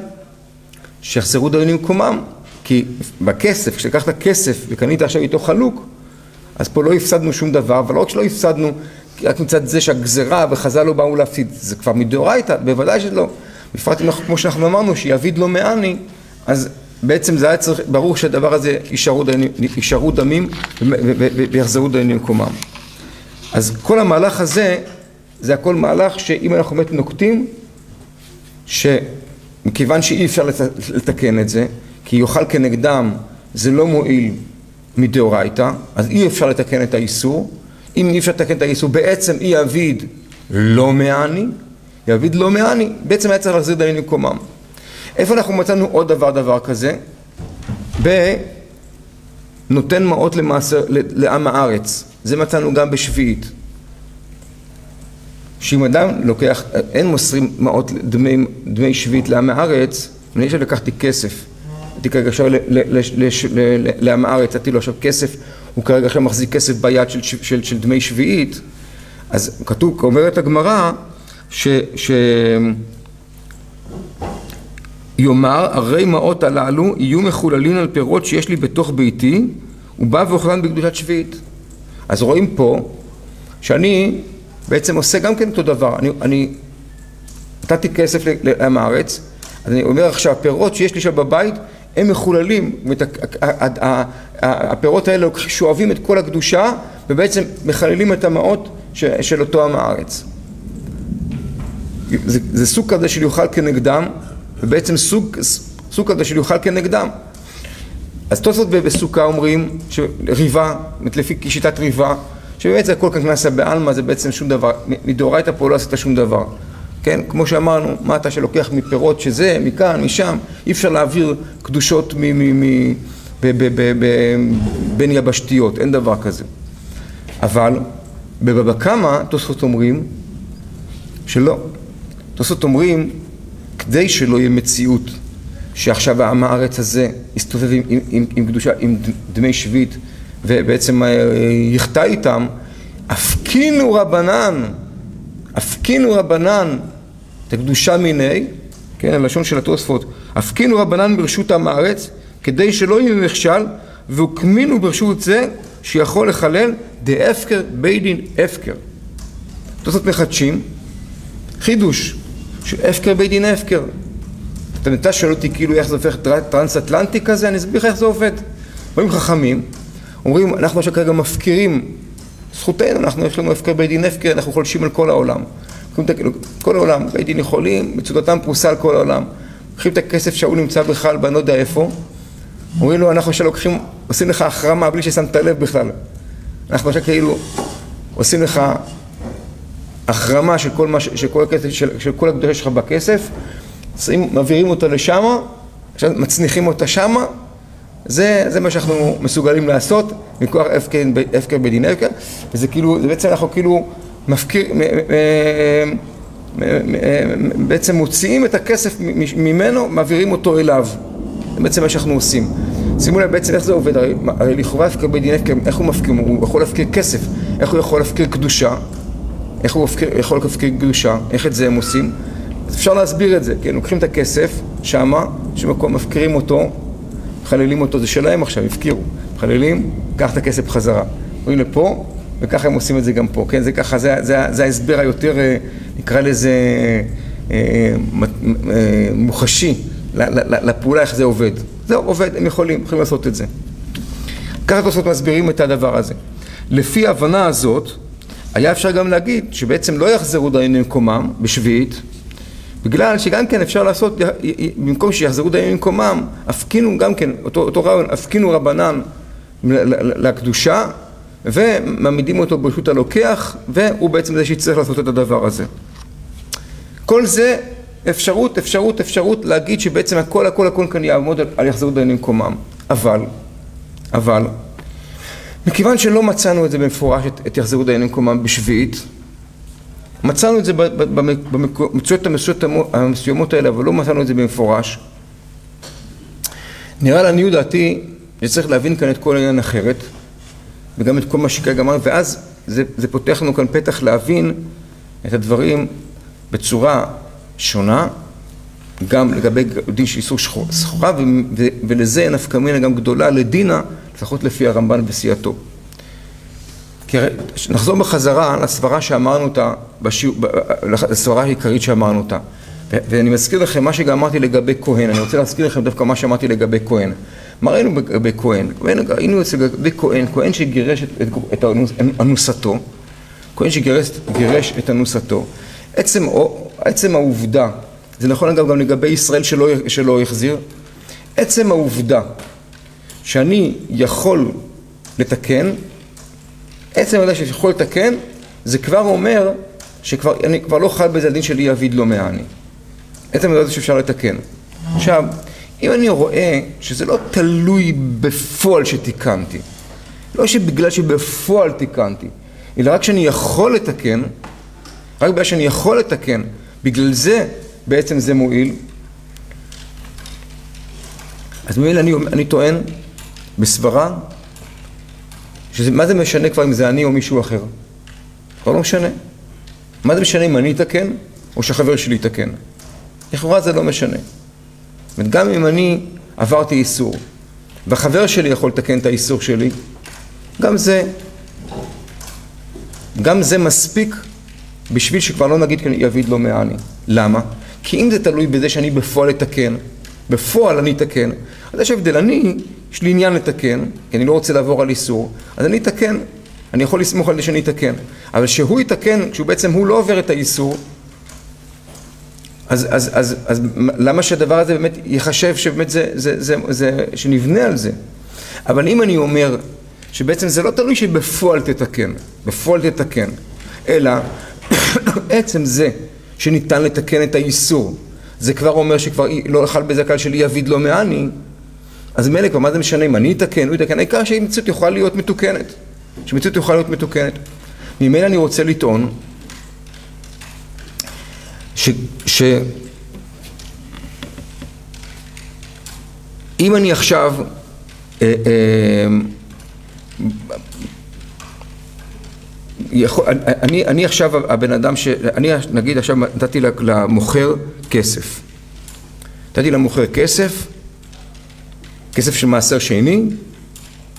שיחזרו דיינים למקומם, כי בכסף, כשלקחת כסף וקנית עכשיו איתו חלוק, אז פה לא הפסדנו שום דבר, אבל לא רק שלא הפסדנו, רק מצד זה שהגזרה וחז"ל לא באו להפסיד, זה כבר מדאורייתא, בוודאי שלא. בפרט כמו שאנחנו אמרנו, שיביד לא מעני, אז בעצם זה היה צריך, ברור שהדבר הזה יישארו דמים ויחזרו דיינים למקומם. אז כל המהלך הזה, זה הכל מהלך שאם אנחנו באמת נוקטים, שמכיוון שאי אפשר לתקן את זה, כי יוכל כנגדם, זה לא מועיל מדאורייתא, אז אי אפשר לתקן את האיסור. אם אי אפשר לתקן את האיסור, בעצם אי יביד לא מעני, יביד לא מעני, בעצם היה צריך להחזיר דיינים למקומם. איפה אנחנו מצאנו עוד דבר כזה? בנותן מעות לעם הארץ. זה מצאנו גם בשביעית. שאם אדם לוקח, אין מוסרים מעות דמי שביעית לעם הארץ, אני עכשיו לקחתי כסף. הייתי כרגע עכשיו לעם הארץ, הייתי לו עכשיו כסף, הוא כרגע עכשיו מחזיק כסף ביד של דמי שביעית. אז כתוב, אומרת הגמרא, יאמר, הרי מעות הללו יהיו מחוללים על פירות שיש לי בתוך ביתי, ובא ואוכלן בקדושת שביעית. אז רואים פה שאני בעצם עושה גם כן אותו דבר. אני נתתי כסף לעם הארץ, אז אני אומר עכשיו, הפירות שיש לי שם בבית, הם מחוללים, הפירות האלה שואבים את כל הקדושה, ובעצם מחללים את המעות של אותו עם הארץ. זה סוג כזה של יוכל כנגדם, ובעצם סוג כזה של יוכל כנגדם. אז תוספות בסוכה אומרים שריבה, לפי שיטת ריבה, שבאמת זה הכל כאן נעשה בעלמא, זה בעצם שום דבר, מדאורייתא פה לא עשית שום דבר. כן? כמו שאמרנו, מה אתה שלוקח מפירות שזה, מכאן, משם, אי אפשר להעביר קדושות בין יבשתיות, אין דבר כזה. אבל בבבא קמא תוספות אומרים שלא. תוספות אומרים, כדי שלא יהיה מציאות שעכשיו העם הארץ הזה יסתובב עם קדושה, עם דמי שביעית, ובעצם יחטא איתם, הפקינו רבנן, את הקדושה מיני, כן, הלשון של התוספות, הפקינו רבנן ברשות עם הארץ, כדי שלא יהיה מכשל, והוקמינו ברשות זה, שיכול לחלל דאפקר בית דין הפקר. תוספות מחדשים, חידוש, שאפקר בית דין הפקר. אתה נטע שואל אותי כאילו איך זה הופך טרנס-אטלנטי כזה, אני אסביר לך איך זה עובד. אומרים חכמים, אומרים, אנחנו עכשיו כרגע מפקירים זכותנו, יש לנו הפקר בית דין הפקר, אנחנו חולשים על כל העולם. כל העולם, בית דין יכולים, מצודתם פרוסה על כל העולם. לוקחים את הכסף שהוא נמצא בכלל, בני יודע איפה. אומרים לו, אנחנו שלוקחים, עושים לך החרמה בלי ששמת לב בכלל. אנחנו עכשיו כאילו עושים לך החרמה של כל הקדושה שלך בכסף, מעבירים אותה לשם, עכשיו מצניחים אותה שם, זה מה שאנחנו מסוגלים לעשות מכוח הפקר בדין הפקר, וזה כאילו, זה בעצם אנחנו כאילו בעצם מוציאים את הכסף ממנו, מעבירים אותו אליו. זה בעצם מה שאנחנו עושים. שימו לב בעצם איך זה עובד, הרי לכאורה הפקר בדין הפקר, איך הוא מפקיר? הוא יכול להפקיר כסף, איך הוא יכול להפקיר קדושה, איך הוא יכול להפקיר קדושה, איך את זה הם עושים? אז אפשר להסביר את זה, כן? לוקחים את הכסף שמה, שמקום מפקירים אותו, מחללים אותו, זה שלהם עכשיו, הפקירו, מחללים, קח את הכסף בחזרה. רואים לפה, וככה הם עושים את זה גם פה, כן? זה ככה, זה ההסבר היותר, נקרא לזה, מוחשי, לפעולה איך זה עובד. זהו, עובד, הם יכולים לעשות את זה. ככה תוספות מסבירים את הדבר הזה. לפי ההבנה הזאת, היה אפשר גם להגיד שבעצם לא יחזרו דיינים למקומם בשביעית, בגלל שגם כן אפשר לעשות, במקום שיחזרו דיינים למקומם, הפקינו גם כן, אותו רעיון, הפקינו רבנן לקדושה, ומעמידים אותו ברשות הלוקח, והוא בעצם זה שצריך לעשות את הדבר הזה. כל זה אפשרות להגיד שבעצם הכל כאן יעמוד על יחזרו דיינים למקומם. אבל, מכיוון שלא מצאנו את זה במפורש, את יחזרו דיינים למקומם בשביעית, מצאנו את זה במצויות המסוימות האלה, אבל לא מצאנו את זה במפורש. נראה לעניות דעתי שצריך להבין כאן את כל העניין אחרת, וגם את כל מה שכרגע אמרנו, ואז זה פותח לנו כאן פתח להבין את הדברים בצורה שונה, גם לגבי דין של איסור סחורה, ולזה נפקא מינה גם גדולה לדינה, לפחות לפי הרמב"ן וסייעתו. נחזור בחזרה לסברה שאמרנו אותה, לסברה העיקרית שאמרנו אותה. ואני מזכיר לכם מה שגם אמרתי לגבי כהן, אני רוצה להזכיר לכם דווקא מה שאמרתי לגבי כהן. מה ראינו לגבי כהן? ראינו לגבי כהן שגירש את אנוסתו, כהן שגירש את אנוסתו. עצם העובדה, זה נכון אגב גם לגבי ישראל שלא יחזיר, עצם העובדה שאני יכול לתקן, עצם העובדה שאני יכול לתקן, זה כבר אומר שאני כבר לא חל בזה הדין שלי יעביד לא מעני. עצם העובדה שאפשר לתקן. עכשיו, אם אני רואה שזה לא תלוי בפועל שתיקנתי, לא שבגלל שבפועל תיקנתי, אלא רק שאני יכול לתקן, רק בגלל שאני יכול לתקן, בגלל זה בעצם זה מועיל, אז ממילא אני טוען בסברה, מה זה משנה כבר אם זה אני או מישהו אחר? כבר לא משנה. מה זה משנה אם אני אתקן או שהחבר שלי יתקן? לכאורה זה לא משנה. גם אם אני עברתי איסור, והחבר שלי יכול לתקן את האיסור שלי, גם זה מספיק בשביל שכבר לא נגיד יעביד לא מעני. למה? כי אם זה תלוי בזה שאני בפועל אתקן, בפועל אני אתקן, אז יש הבדל, יש לי עניין לתקן, כי אני לא רוצה לעבור על איסור, אז אני אתקן, אני יכול לסמוך על זה שאני אתקן, אבל שהוא יתקן, כשהוא בעצם הוא לא עובר את האיסור, אז למה שהדבר הזה באמת יחשב שבאמת שנבנה על זה? אבל אם אני אומר שבעצם זה לא תלוי שבפועל תתקן, אלא עצם זה שניתן לתקן את האיסור, זה כבר אומר שכבר לא חל בזה הקהל שלי יעביד לא מעני, אז מלך, מה זה משנה אם אני אתקן, הוא יתקן, העיקר שהמציאות יכולה להיות מתוקנת. ממילא אני רוצה לטעון אם אני עכשיו אני עכשיו הבן אדם אני נגיד עכשיו נתתי למוכר כסף, כסף של מעשר שני,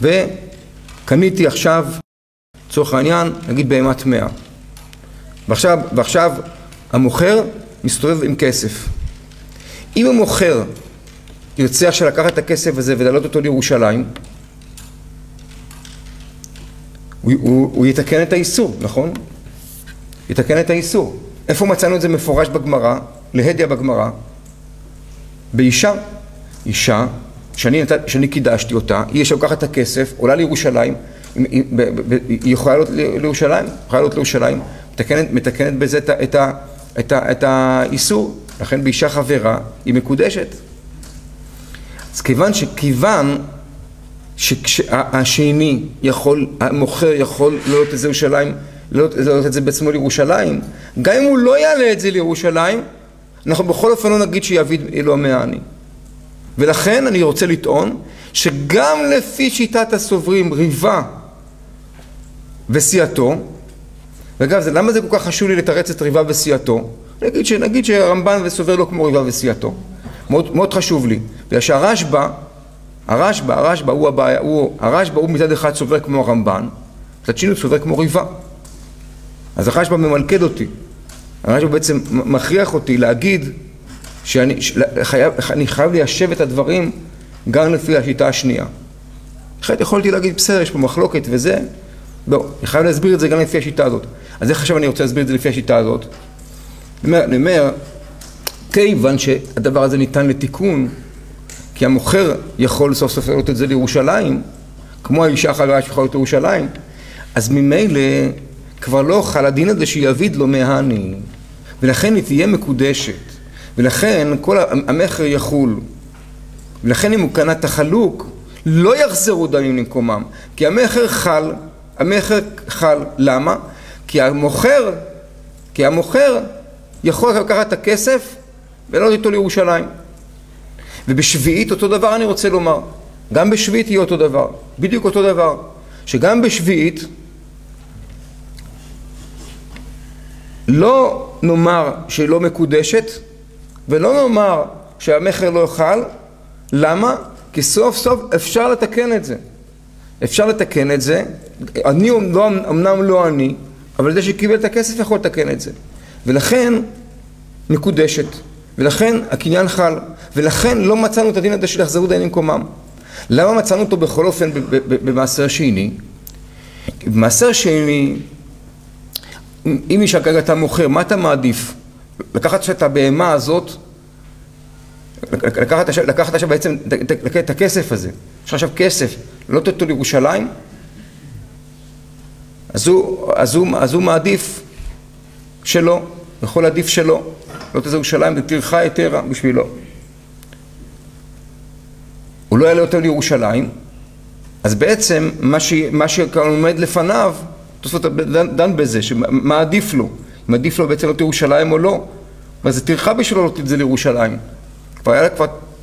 וקניתי עכשיו צורך העניין נגיד בהמת 100, ועכשיו המוכר מסתובב עם כסף. אם המוכר ירצה עכשיו לקחת את הכסף הזה ולעלות אותו לירושלים, הוא יתקן את האיסור, נכון? יתקן את האיסור. איפה מצאנו את זה מפורש בגמרא? להדיא בגמרא. באישה. אישה שאני קידשתי אותה, היא עכשיו לקחת את הכסף, עולה לירושלים, היא יכולה לעלות לירושלים, מתקנת בזה את האיסור, לכן באישה חברה היא מקודשת. אז כיוון שהשני יכול, המוכר יכול לעלות את זה לירושלים, לעלות את זה בעצמו לירושלים, גם אם הוא לא יעלה את זה לירושלים, אנחנו בכל אופן לא נגיד שיעביד אלוה מעני. ולכן אני רוצה לטעון שגם לפי שיטת הסוברים ריבה וסיעתו, ואגב, למה זה כל כך חשוב לי לתרץ את ריבה וסיעתו? נגיד שהרמב"ן וסובר לא כמו ריבה וסיעתו. מאוד חשוב לי. בגלל הרשב"א הוא הבעיה, הרשב"א הוא מצד אחד סובר כמו הרמב"ן, מצד שני הוא סובר כמו ריבה. אז הרשב"א ממלכד אותי. הרשב"א בעצם מכריח אותי להגיד שאני חייב ליישב את הדברים גם לפי השיטה השנייה. אחרת יכולתי להגיד, בסדר, יש פה מחלוקת וזה. לא, אני חייב להסביר את זה גם לפי השיטה הזאת. אז איך עכשיו אני רוצה להסביר את זה לפי השיטה הזאת? אני אומר, כיוון שהדבר הזה ניתן לתיקון, כי המוכר יכול סוף סוף לעלות את זה לירושלים, כמו האישה החברה שיכולה לעלות לירושלים, אז ממילא כבר לא חל הדין הזה שיעביד לו מהעני, ולכן היא תהיה מקודשת, ולכן כל המכר יחול, ולכן אם הוא קנה את החלוק, לא יחזרו דמים למקומם, כי המכר חל, למה? כי המוכר יכול לקחת את הכסף ולא איתו לירושלים. ובשביעית אותו דבר אני רוצה לומר, גם בשביעית יהיה אותו דבר, בדיוק אותו דבר, שגם בשביעית לא נאמר שהיא לא מקודשת ולא נאמר שהמכר לא יאכל. למה? כי סוף סוף אפשר לתקן את זה. אפשר לתקן את זה, אני אמנם לא אני, אבל זה שקיבל את הכסף יכול לתקן את זה. ולכן מקודשת, ולכן הקניין חל, ולכן לא מצאנו את הדין הזה של יחזרו דיינים במקומם. למה מצאנו אותו בכל אופן במעשר שני? במעשר שני, אם אישה כרגע אתה מוכר, מה אתה מעדיף? לקחת את הבהמה הזאת, לקחת עכשיו בעצם את הכסף הזה, יש עכשיו כסף, לא תתו לירושלים, אז הוא מעדיף שלא, יכול להעדיף שלא, לא תזה ירושלים, זה טרחה יתרה בשבילו. הוא לא יעלה אותו לירושלים, אז בעצם מה שעומד לפניו, תוספות דן בזה, שמה עדיף לו, אם עדיף לו בעצם לא לירושלים או לא, אבל זה טרחה בשבילו לא תזה לירושלים. כבר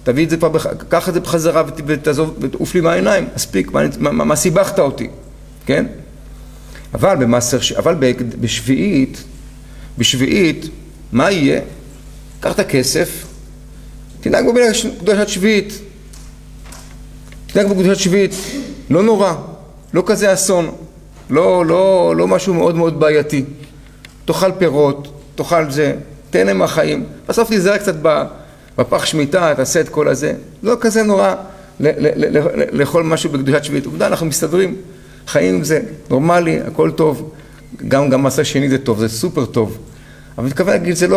תביא את זה כבר, קח את זה בחזרה ותעזוב, ותעוף לי מהעיניים, מספיק, מה סיבכת אותי, כן? אבל בשביעית, מה יהיה? קח את הכסף, תנהג בו בקדושת שביעית, לא נורא, לא כזה אסון, לא משהו מאוד מאוד בעייתי, תאכל פירות, תאכל זה, תהנה מהחיים, בסוף תזרק קצת בפח שמיטה, תעשה את כל הזה, לא כזה נורא לאכול משהו בקדושת שביעית, עובדה, אנחנו מסתדרים, חיים זה נורמלי, הכל טוב, גם מעשה שני זה טוב, זה סופר טוב, אבל מתכוון להגיד, זה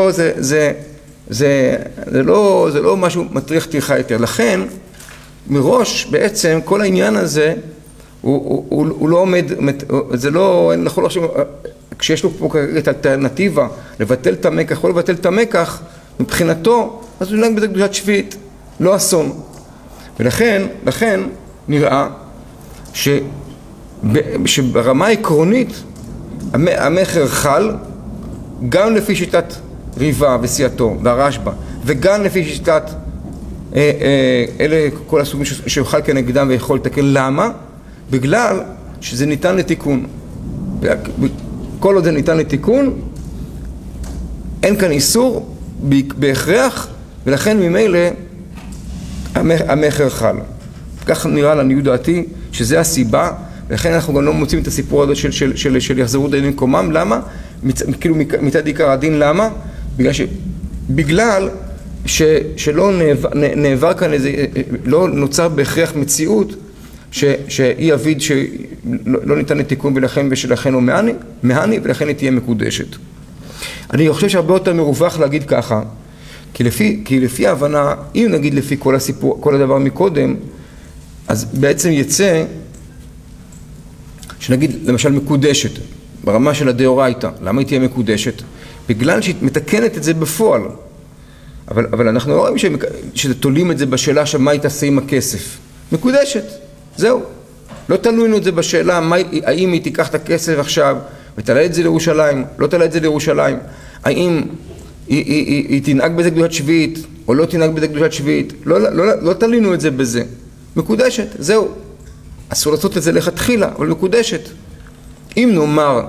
לא משהו מטריח טרחה יותר, לכן מראש בעצם כל העניין הזה הוא לא עומד, זה לא, אני יכול לחשוב, כשיש לו פה את האלטרנטיבה לבטל את המקח או לבטל את המקח, מבחינתו, אז הוא נהג בזה קדושת שביעית, לא אסון. ולכן נראה שברמה העקרונית המכר חל גם לפי שיטת ריבה וסיעתו והרשב"א, וגם לפי שיטת אלה כל הסוגים שיוכל כנגדם ויכול לתקן. למה? בגלל שזה ניתן לתיקון. כל עוד זה ניתן לתיקון, אין כאן איסור בהכרח, ולכן ממילא המכר חל. כך נראה לעניות דעתי שזה הסיבה, ולכן אנחנו גם לא מוצאים את הסיפור הזה של יחזרו דיינים במקומם. למה? כאילו מצד עיקר הדין, למה? בגלל שלא נעבר כאן איזה, לא נוצר בהכרח מציאות שהיא אביד שלא ניתן לתיקון ולכן הוא מהני ולכן היא תהיה מקודשת. אני חושב שהרבה יותר מרווח להגיד ככה, כי לפי ההבנה, אם נגיד לפי כל הסיפור, כל הדבר מקודם, אז בעצם יצא שנגיד למשל מקודשת, ברמה של הדאורייתא, למה היא תהיה מקודשת? בגלל שהיא מתקנת את זה בפועל. אבל אנחנו לא רואים שתולים את זה בשאלה של מה היא תעשה עם הכסף. מקודשת, זהו. לא תלוינו את זה בשאלה האם היא תיקח את הכסף עכשיו ותעלה את זה לירושלים, לא תעלה את זה לירושלים, האם היא תנהג בזה קדושת שביעית או לא תנהג בזה קדושת שביעית, לא תלינו את זה בזה. מקודשת, זהו. אסור לעשות את זה לכתחילה, אבל מקודשת. אם נאמר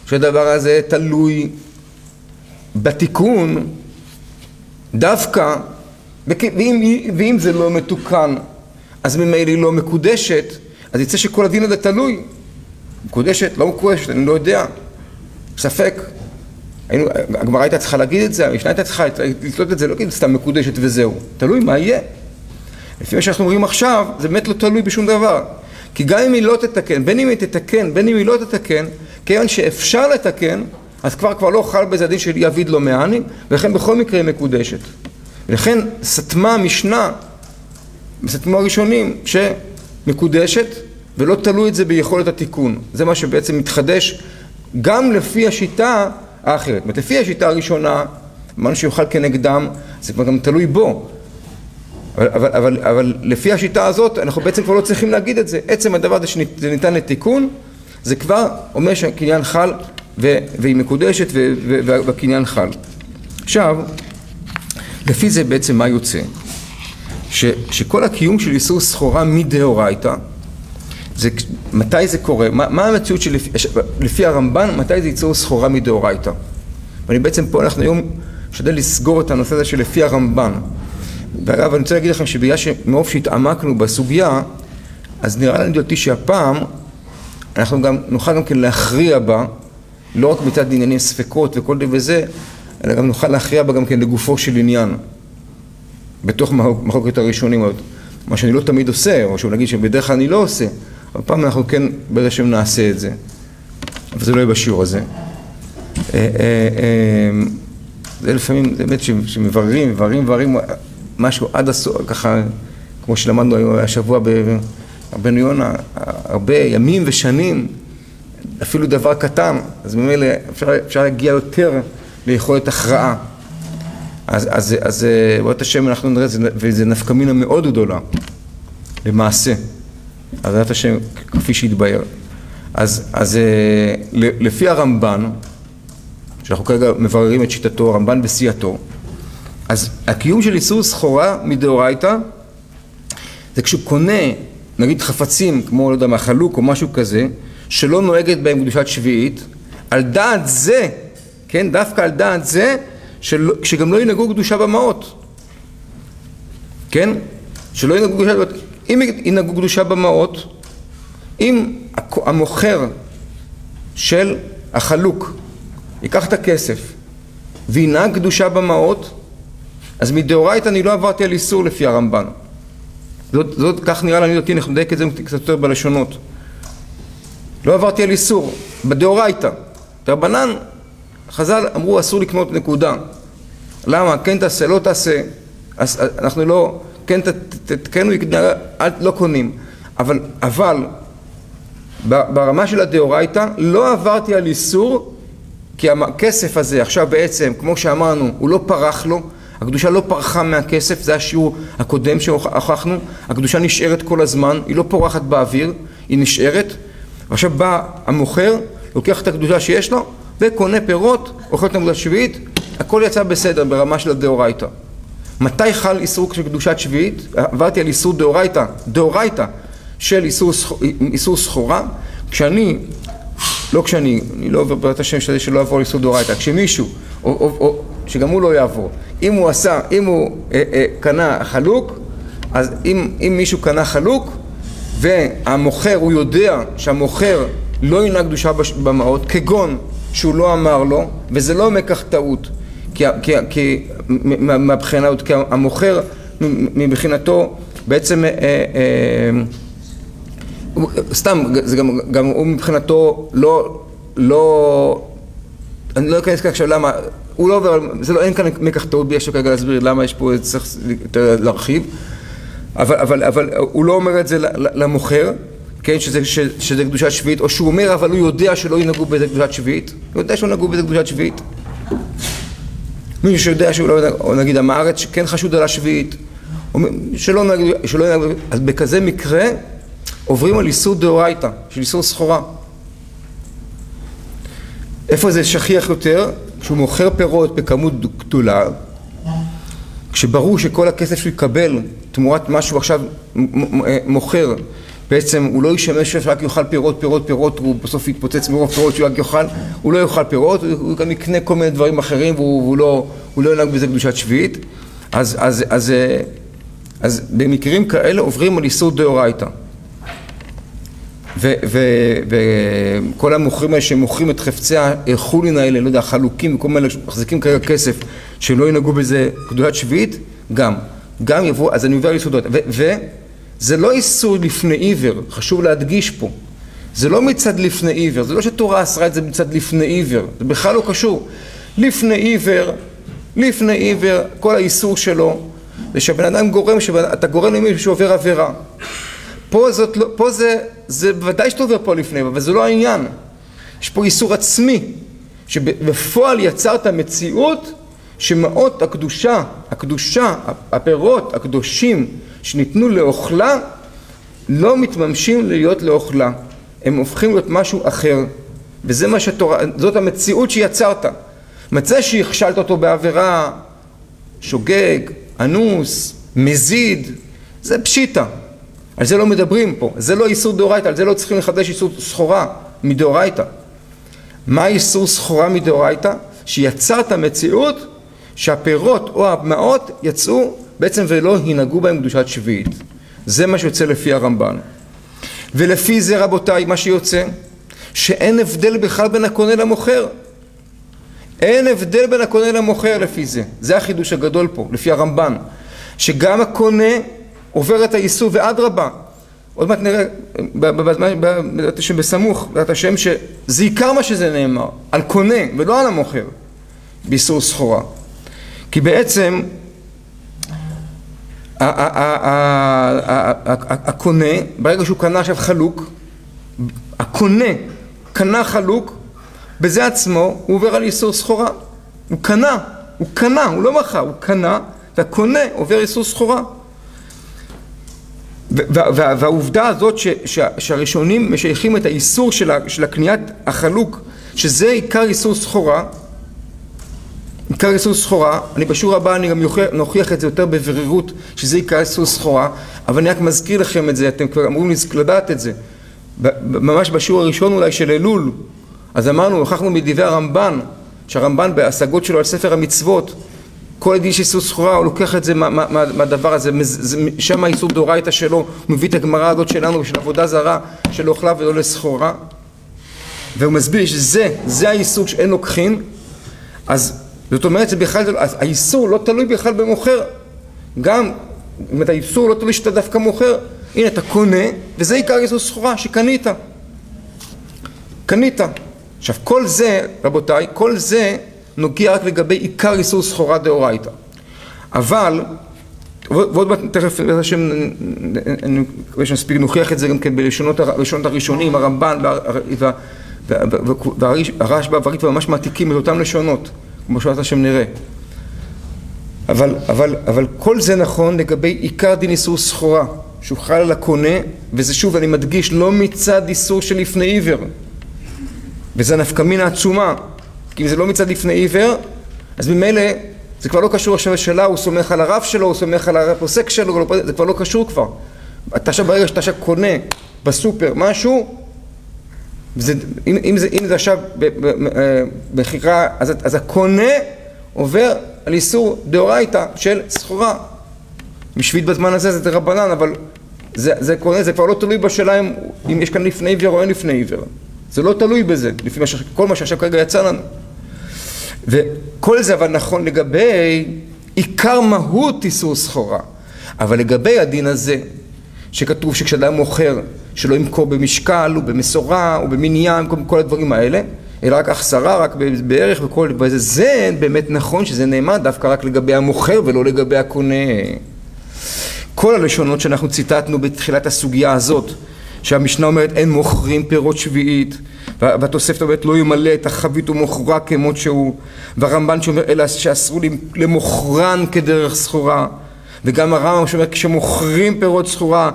שהדבר הזה תלוי בתיקון, דווקא, ואם זה לא מתוקן, אז ממילא היא לא מקודשת, אז יצא שכל הדין הזה תלוי. מקודשת, לא מקודשת, אני לא יודע. ספק. הגמרא הייתה צריכה להגיד את זה, המשנה הייתה צריכה לתלות את זה, לא להגיד סתם מקודשת וזהו. תלוי מה יהיה. לפי מה שאנחנו אומרים עכשיו, זה באמת לא תלוי בשום דבר. כי גם אם היא לא תתקן, בין אם היא תתקן, בין אם היא לא תתקן, כיוון שאפשר לתקן, אז כבר לא חל בזה הדין של יביד לא מעני, ולכן בכל מקרה היא מקודשת. ולכן סתמה המשנה, סתמו הראשונים, שמקודשת, ולא תלוי את זה ביכולת התיקון. זה מה שבעצם מתחדש גם לפי השיטה האחרת. לפי השיטה הראשונה, מה שיוכל כנגדם, זה כבר גם תלוי בו. אבל לפי השיטה הזאת, אנחנו בעצם כבר לא צריכים להגיד את זה. עצם הדבר הזה שניתן לתיקון, זה כבר אומר שהקניין חל, והיא מקודשת, והקניין חל. עכשיו, לפי זה בעצם מה יוצא? שכל הקיום של איסור סחורה מדאורייתא, מתי זה קורה? מה המציאות שלפי הרמב"ן, מתי זה איסור סחורה מדאורייתא? ואני בעצם פה אנחנו היום משתדל לסגור את הנושא הזה שלפי הרמב"ן. ואגב, אני רוצה להגיד לכם שבגלל שמאוד שהתעמקנו בסוגיה, אז נראה לי אותי שהפעם אנחנו גם נוכל גם כן להכריע בה, לא רק מצד עניינים ספקות וכל דבר וזה, אלא גם נוכל להכריע בה גם כן לגופו של עניין, בתוך מחלוקת הראשונים, מה שאני לא תמיד עושה, או שהוא נגיד שבדרך כלל אני לא עושה, אבל פעם אנחנו כן בעזרת השם נעשה את זה, אבל זה לא יהיה בשיעור הזה. זה לפעמים, זה באמת שמבררים, משהו עד הסוף, ככה, כמו שלמדנו השבוע ברבנו יונה, הרבה ימים ושנים, אפילו דבר קטן, אז ממילא אפשר להגיע יותר ליכולת הכרעה. אז בעזרת השם אנחנו נראה, וזה נפקא מינה מאוד גדולה, למעשה. אז בעזרת השם, כפי שהתבהר. אז לפי הרמב"ן, שאנחנו כרגע מבררים את שיטתו, הרמב"ן בסייעתו, אז הקיום של איסור סחורה מדאורייתא, זה כשהוא קונה, נגיד חפצים, כמו לא יודע מה, חלוק או משהו כזה, שלא נוהגת בהם קדושת שביעית, על דעת זה, כן, דווקא על דעת זה, שגם לא ינהגו קדושה במעות. כן? שלא ינהגו קדושה במעות. אם ינהגו קדושה במעות, אם המוכר של החלוק ייקח את הכסף וינהג קדושה במעות, אז מדאורייתא אני לא עברתי על איסור לפי הרמב"ן. זאת כך נראה לי אותי, אנחנו נדייק את זה קצת יותר בלשונות. לא עברתי על איסור, בדאורייתא. רבנן, חז"ל אמרו אסור לקנות נקודה. למה? כן תעשה, לא תעשה. אז אנחנו לא, כן תקנו, לא קונים. אבל ברמה של הדאורייתא לא עברתי על איסור, כי הכסף הזה עכשיו בעצם, כמו שאמרנו, הוא לא פרח לו, הקדושה לא פרחה מהכסף, זה השיעור הקודם שהוכחנו, הקדושה נשארת כל הזמן, היא לא פורחת באוויר, היא נשארת, ועכשיו בא המוכר, לוקח את הקדושה שיש לו, וקונה פירות, אוכל את הקדושה שביעית, הכל יצא בסדר ברמה של הדאורייתא. מתי חל איסור של קדושת שביעית? עברתי על איסור דאורייתא של איסור סחורה, אני לא עובר בראת השם שלי שלא עבור איסור דאורייתא, כשמישהו, או שגם הוא לא יעבור, אם הוא קנה חלוק, אז אם מישהו קנה חלוק, והמוכר, הוא יודע שהמוכר לא ינהג קדושה במעות, כגון שהוא לא אמר לו, וזה לא מקח טעות, כי מהבחינה, כי המוכר מבחינתו בעצם, סתם, זה גם הוא מבחינתו לא, אני לא אכנס כאן עכשיו למה, הוא לא עובר, זה לא, אין כאן מקח טעות, יש לו כרגע להסביר למה יש פה, צריך יותר להרחיב, אבל הוא לא אומר את זה למוכר, כן, שזה קדושת שביעית, או שהוא אומר אבל הוא יודע שלא ינהגו בזה קדושת שביעית, הוא יודע שלא ינהגו בזה קדושת שביעית. מישהו שיודע שהוא לא, או נגיד עם הארץ שכן חשוד על השביעית, שלא ינהגו, אז בכזה מקרה עוברים על איסור דאורייתא, של איסור סחורה. איפה זה שכיח יותר? כשהוא מוכר פירות בכמות גדולה, כשברור שכל הכסף שהוא יקבל תמורת מה שהוא עכשיו מוכר, בעצם הוא לא ישמש שרק יאכל פירות, הוא בסוף יתפוצץ מרוב פירות שהוא רק יאכל, הוא לא יאכל פירות, הוא גם יקנה כל מיני דברים אחרים והוא לא ינהג בזה קדושת שביעית. אז במקרים כאלה עוברים על איסור דאורייתא. וכל המוכרים האלה שמוכרים את חפצי החולין האלה, לא יודע, חלוקים וכל מיני מחזיקים כרגע כסף שלא ינהגו בזה קדושת שביעית, גם יבוא, אז אני עובר ליסודות. וזה לא איסור לפני עיוור, חשוב להדגיש פה. זה לא מצד לפני עיוור, זה לא שתורה אסרה את זה מצד לפני עיוור, זה בכלל לא קשור. לפני עיוור, כל האיסור שלו, זה שהבן אדם גורם, אתה גורם למישהו שעובר עבירה. פה זה בוודאי שאתה עובר פה לפני, אבל זה לא העניין. יש פה איסור עצמי, שבפועל יצרת מציאות שמאות הקדושה, הפירות הקדושים שניתנו לאוכלה, לא מתממשים להיות לאוכלה. הם הופכים להיות משהו אחר. וזה מה שהתורה, זאת המציאות שיצרת. מצא שהכשלת אותו בעבירה, שוגג, אנוס, מזיד, זה פשיטה. על זה לא מדברים פה, זה לא איסור דאורייתא, על זה לא צריכים לחדש איסור סחורה מדאורייתא. מה איסור סחורה מדאורייתא? שיצרת מציאות שהפירות או המעות יצאו בעצם ולא ינהגו בהם קדושת שביעית. זה מה שיוצא לפי הרמב"ן. ולפי זה רבותיי, מה שיוצא, שאין הבדל בכלל בין הקונה למוכר. אין הבדל בין הקונה למוכר לפי זה. זה החידוש הגדול פה, לפי הרמב"ן. שגם הקונה עובר את האיסור ואדרבה. עוד מעט נראה, בעזרת השם בסמוך, בעזרת השם שזה עיקר מה שזה נאמר, על קונה ולא על המוכר, באיסור סחורה. כי בעצם הקונה, ברגע שהוא קנה עכשיו חלוק, הקונה קנה חלוק, בזה עצמו הוא עובר על איסור סחורה. הוא קנה, הוא לא מכר, הוא קנה, והקונה עובר איסור סחורה. והעובדה הזאת שהראשונים משייכים את האיסור של הקניית החלוק, שזה עיקר איסור סחורה, אני בשיעור הבא אני גם נוכיח את זה יותר בברירות, שזה עיקר איסור סחורה, אבל אני רק מזכיר לכם את זה, אתם כבר אמורים לדעת את זה. ממש בשיעור הראשון אולי של אלול, אז אמרנו, הוכחנו מדברי הרמב"ן, שהרמב"ן בהשגות שלו על ספר המצוות, כל עד איש איסור סחורה, הוא לוקח את זה מהדבר הזה, שם האיסור דאורייתא שלו, הוא מביא את הגמרא הזאת שלנו, של עבודה זרה, של אוכלה ולא לסחורה, והוא מסביר שזה האיסור שאין לוקחין, אז זאת אומרת, האיסור לא תלוי בכלל במוכר, גם אם את האיסור לא תלוי שאתה דווקא מוכר, הנה אתה קונה, וזה עיקר איסור סחורה, שקנית. עכשיו כל זה, רבותיי, כל זה נוגע רק לגבי עיקר איסור סחורה דאורייתא. אבל, ועוד מעט תכף, אני מקווה שנספיק נוכיח את זה גם כן בלשונות הראשונים, הרמב"ן והרשב"א והריטב"א ממש מעתיקים את אותם לשונות, כמו שעד השם נראה. אבל כל זה נכון לגבי עיקר דין איסור סחורה, שהוא חל על הקונה, וזה שוב אני מדגיש, לא מצד איסור של לפני עיוור, וזה נפקא מינה עצומה, כי אם זה לא מצד לפני עיוור, אז ממילא זה כבר לא קשור עכשיו לשאלה, הוא סומך על הרב שלו, הוא סומך על הפוסק שלו, זה כבר לא קשור כבר. אתה עכשיו ברגע שאתה עכשיו קונה בסופר משהו, אם זה עכשיו בחירה, אז הקונה עובר על איסור דאורייתא של סחורה. משביעית בזמן הזה זה רבנן, אבל זה קונה, זה כבר לא תלוי בשאלה אם יש כאן לפני עיוור או אין לפני עיוור. זה לא תלוי בזה, לפי כל מה שעכשיו כרגע יצא לנו. וכל זה אבל נכון לגבי עיקר מהות איסור סחורה. אבל לגבי הדין הזה, שכתוב שכשאדם מוכר, שלא ימכור במשקל, או במסורה, או במניין, כל הדברים האלה, אלא רק החסרה, רק בערך וכל וזה, זה באמת נכון שזה נאמר דווקא רק לגבי המוכר ולא לגבי הקונה. כל הלשונות שאנחנו ציטטנו בתחילת הסוגיה הזאת, שהמשנה אומרת אין מוכרים פירות שביעית, והתוספתא אומרת לא ימלא את החבית ומוכרה כמות שהוא, והרמב"ן שאומר אלא שאסרו למוכרן כדרך סחורה, וגם הרמב"ם שאומר כשמוכרים פירות סחורה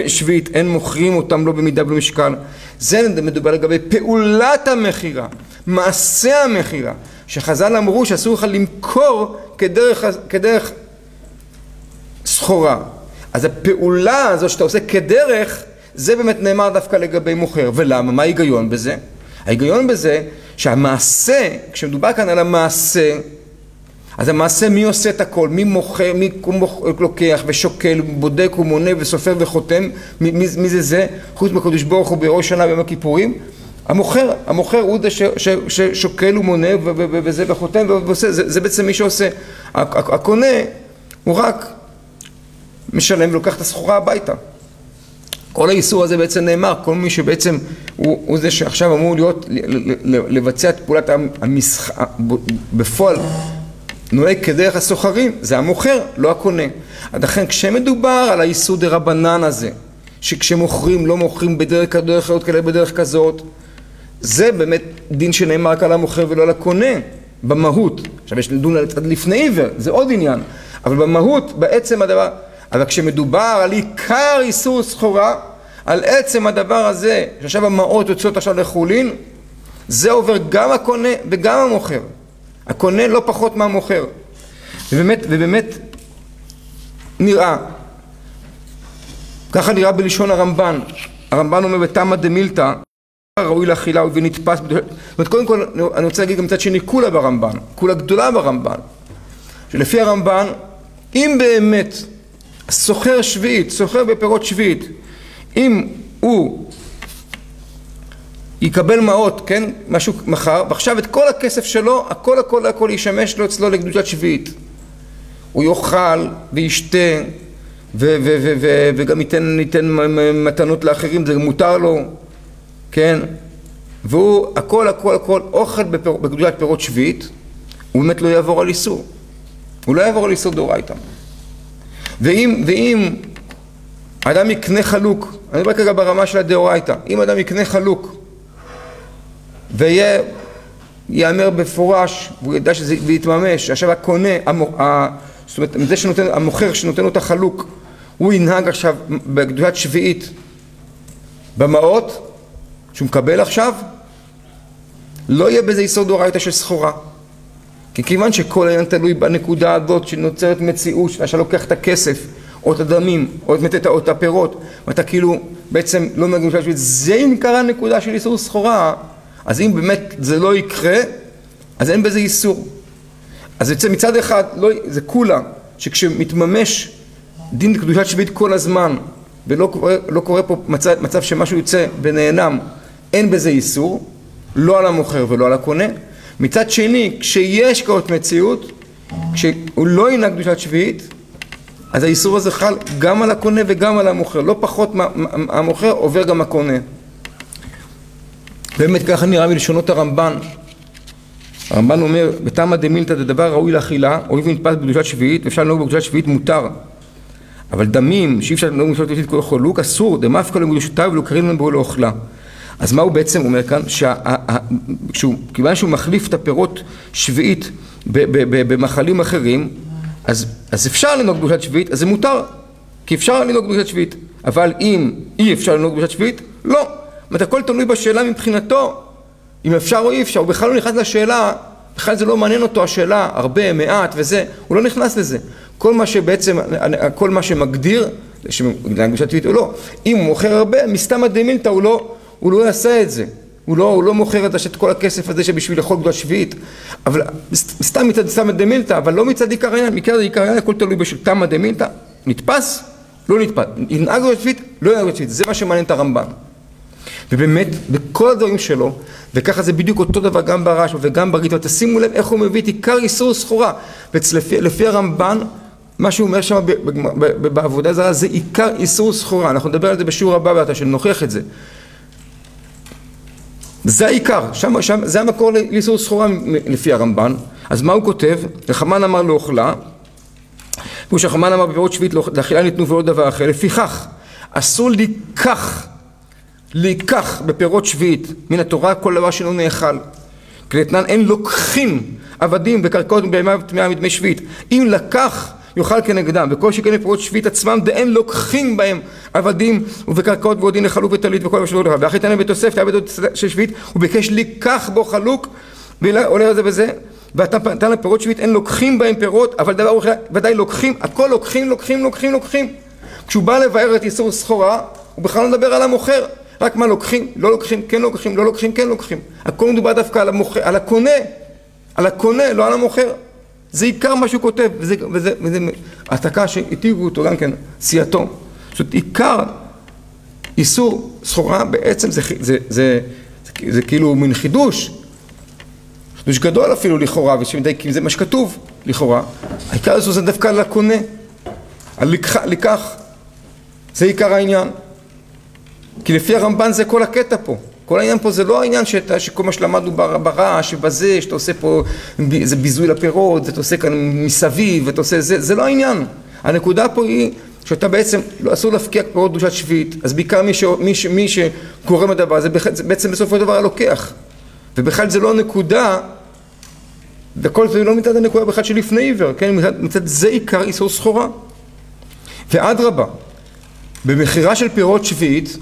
שביעית אין מוכרים אותם לא במידה ולא משקל. זה מדובר לגבי פעולת המכירה, מעשה המכירה, שחז"ל אמרו שאסור לך למכור כדרך סחורה. אז הפעולה הזו שאתה עושה כדרך, זה באמת נאמר דווקא לגבי מוכר. ולמה? מה ההיגיון בזה? ההיגיון בזה שהמעשה, כשמדובר כאן על המעשה, אז המעשה מי עושה את הכל? מי מוכר, מי לוקח ושוקל, בודק ומונה וסופר וחותם? מי זה? חוץ מהקדוש ברוך הוא בראש שנה ביום הכיפורים? המוכר הוא זה ששוקל ומונה וזה וחותם ועושה, זה בעצם מי שעושה. הקונה הוא רק משלם ולוקח את הסחורה הביתה. כל האיסור הזה בעצם נאמר, כל מי שבעצם הוא זה שעכשיו אמור להיות, לבצע את פעולת המסחר, בפועל נוהג כדרך הסוחרים, זה המוכר, לא הקונה. לכן כשמדובר על האיסור דרבנן הזה, שכשמוכרים לא מוכרים בדרך כזאת כאלה בדרך כזאת, זה באמת דין שנאמר רק על המוכר ולא על הקונה, במהות. עכשיו יש לדון על צד לפני עיוור, זה עוד עניין, אבל במהות, בעצם הדבר, אבל כשמדובר על עיקר איסור סחורה, על עצם הדבר הזה, שעכשיו המעות יוצאות עכשיו לחולין, זה עובר גם הקונה וגם המוכר. הקונה לא פחות מהמוכר. ובאמת נראה, ככה נראה בלשון הרמב"ן. הרמב"ן אומר בתמא דמילתא, ראוי לאכילה ונתפס. זאת אומרת, קודם כל אני רוצה להגיד גם מצד שני כולה ברמב"ן, כולה גדולה ברמב"ן. שלפי הרמב"ן, אם באמת סוחר שביעית, סוחר בפירות שביעית, אם הוא יקבל מעות, כן, משהו מחר, ועכשיו את כל הכסף שלו, הכל ישמש לו אצלו לקדושת שביעית. הוא יאכל וישתה, וגם ייתן מתנות לאחרים, זה מותר לו, כן, והוא הכל אוכל בקדושת פירות שביעית, הוא באמת לא יעבור על איסור. הוא לא יעבור על איסור דאורייתא. ואם אדם יקנה חלוק, אני מדבר כרגע ברמה של הדאורייתא, אם אדם יקנה חלוק ויאמר בפורש, והוא ידע שזה יתממש, עכשיו הקונה, זאת אומרת, זה שנותן, המוכר שנותן לו את החלוק, הוא ינהג עכשיו בקדושת שביעית במעות, שהוא מקבל עכשיו, לא יהיה בזה איסור דאורייתא של סחורה. כי כיוון שכל העניין תלוי בנקודה הזאת שנוצרת מציאות, שאתה לוקח את הכסף, או את הדמים, או את הפירות, ואתה כאילו בעצם לא מגיע לשביעית, זה נקרא הנקודה של איסור סחורה, אז אם באמת זה לא יקרה, אז אין בזה איסור. אז יוצא מצד אחד, זה כולה, שכשמתממש דין קדושת שביעית כל הזמן, ולא קורה פה מצב שמשהו יוצא ונעלם, אין בזה איסור, לא על המוכר ולא על הקונה. מצד שני, כשיש כזאת מציאות, כשהוא לא ינהג קדושת שביעית, אז האיסור הזה חל גם על הקונה וגם על המוכר, לא פחות המוכר עובר גם הקונה. באמת ככה נראה מלשונות הרמב"ן. הרמב"ן אומר, בתמא דמילתא דדבר ראוי לאכילה, הואיל ונתפס בקדושת שביעית, ואפשר לנהוג בקדושת שביעית מותר. אבל דמים שאי אפשר לנהוג בקדושת שביעית כל חולוק, אסור, דמאפקא לקדושתה ולא קרין להם בו לאוכלה. אז מה הוא בעצם אומר כאן? כיוון שהוא מחליף את הפירות שביעית במאכלים אחרים, אז אפשר לנהוג בקדושת שביעית, אז זה מותר, כי אפשר לנהוג בקדושת שביעית. אבל אם אי אפשר לנהוג בקדושת שביעית, לא. הכל תלוי בשאלה מבחינתו, אם אפשר או אי אפשר, הוא בכלל לא נכנס לשאלה, בכלל זה לא מעניין אותו השאלה, הרבה, מעט וזה, הוא לא נכנס לזה. כל מה שבעצם, כל מה שמגדיר, לקדושת שביעית או לא, אם הוא מוכר הרבה, מסתמא דמילתא הוא לא יעשה את זה. הוא לא מוכר את כל הכסף הזה שבשביל לאכול קדושת שביעית. אבל סתם מצד תמא דמילתא, אבל לא מצד עיקר העניין, עיקר העניין, הכל תלוי בשביל תמא דמילתא, נתפס, לא נתפס. ינהג קדושת שביעית, לא ינהג קדושת שביעית. זה מה שמעניין את הרמב"ן. ובאמת, בכל הדברים שלו, וככה זה בדיוק אותו דבר גם ברשב"א וגם בריטב"א, תשימו לב איך הוא מביא את עיקר איסור סחורה. ולפי הרמב"ן, מה שהוא אומר שם בעבודה זרה, זה עיקר איסור סחורה. אנחנו נדבר על זה בשיעור הבא ואתה שנוכיח את זה. זה העיקר, זה המקור לאיסור סחורה לפי הרמב"ן. אז מה הוא כותב? רחמן אמר לאוכלה, כמו שרחמן אמר בפירות שביעית לאכילה ניתנו ולא דבר אחר, לפיכך אסור לקח לקח בפירות שביעית מן התורה כל דבר שאינו נאכל. כדתנן אין לוקחים עבדים וקרקעות בהמה וטמאה מדמי שביעית. אם לקח יאכל כנגדם, וכל שכן בפירות שביעית עצמם דאין לוקחים בהם עבדים ובקרקעות ועודין לחלוק וטלית וכל מה שלא לך. ואחרי תנן בתוספת עבד של שביעית הוא ביקש לקח בו חלוק ועולה על זה בזה. ואתה נתן לפירות שביעית אין לוקחים בהם פירות, אבל דבר ודאי לוקחים, הכל לוקחים. כשהוא בא לבאר את איסור סחורה, הוא בכלל לא מדבר על המוכר, רק מה לוקחים, לא לוקחים, כן לוקחים, לא לוקחים, כן לוקחים. הכל מדובר דווקא על המוכר, על הקונה, לא על המוכר. זה עיקר מה שהוא כותב, וזה העתקה שהתיגו אותו גם כן, סייעתו. זאת אומרת, עיקר איסור סחורה בעצם זה כאילו מין חידוש גדול אפילו לכאורה, כי זה מה שכתוב לכאורה. העיקר הזו זה דווקא על הקונה, על לקח, זה עיקר העניין. כי לפי הרמב"ן זה כל הקטע פה. כל העניין פה זה לא העניין שכל מה שלמדנו ברעש, שבזה, שאתה עושה פה, זה ביזוי לפירות, אתה עושה כאן מסביב, אתה עושה, זה לא העניין. הנקודה פה היא שאתה בעצם, לא אסור להפקיע פירות קדושת שביעית, אז בעיקר מי שקורא מדבר, זה בעצם בסופו של דבר הלוקח. ובכלל זה לא הנקודה, וכל זה לא מצד הנקודה בכלל שלפני עיוור, כן? מצד זה עיקר איסור סחורה. ואדרבה, במחירה של פירות שביעית,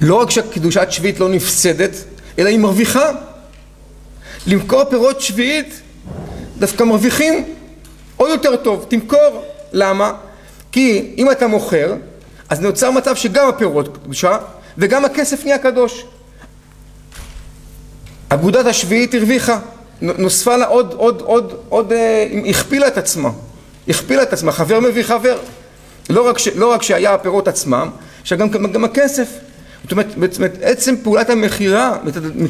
לא רק שקדושת שביעית לא נפסדת, אלא היא מרוויחה. למכור פירות שביעית, דווקא מרוויחים עוד יותר טוב. תמכור. למה? כי אם אתה מוכר, אז נוצר מצב שגם הפירות קדושה, וגם הכסף נהיה קדוש. אגודת השביעית הרוויחה, נוספה לה עוד, הכפילה את עצמה, חבר מביא חבר. לא רק שהיה הפירות עצמם, שגם הכסף. זאת אומרת, עצם פעולת המחירה,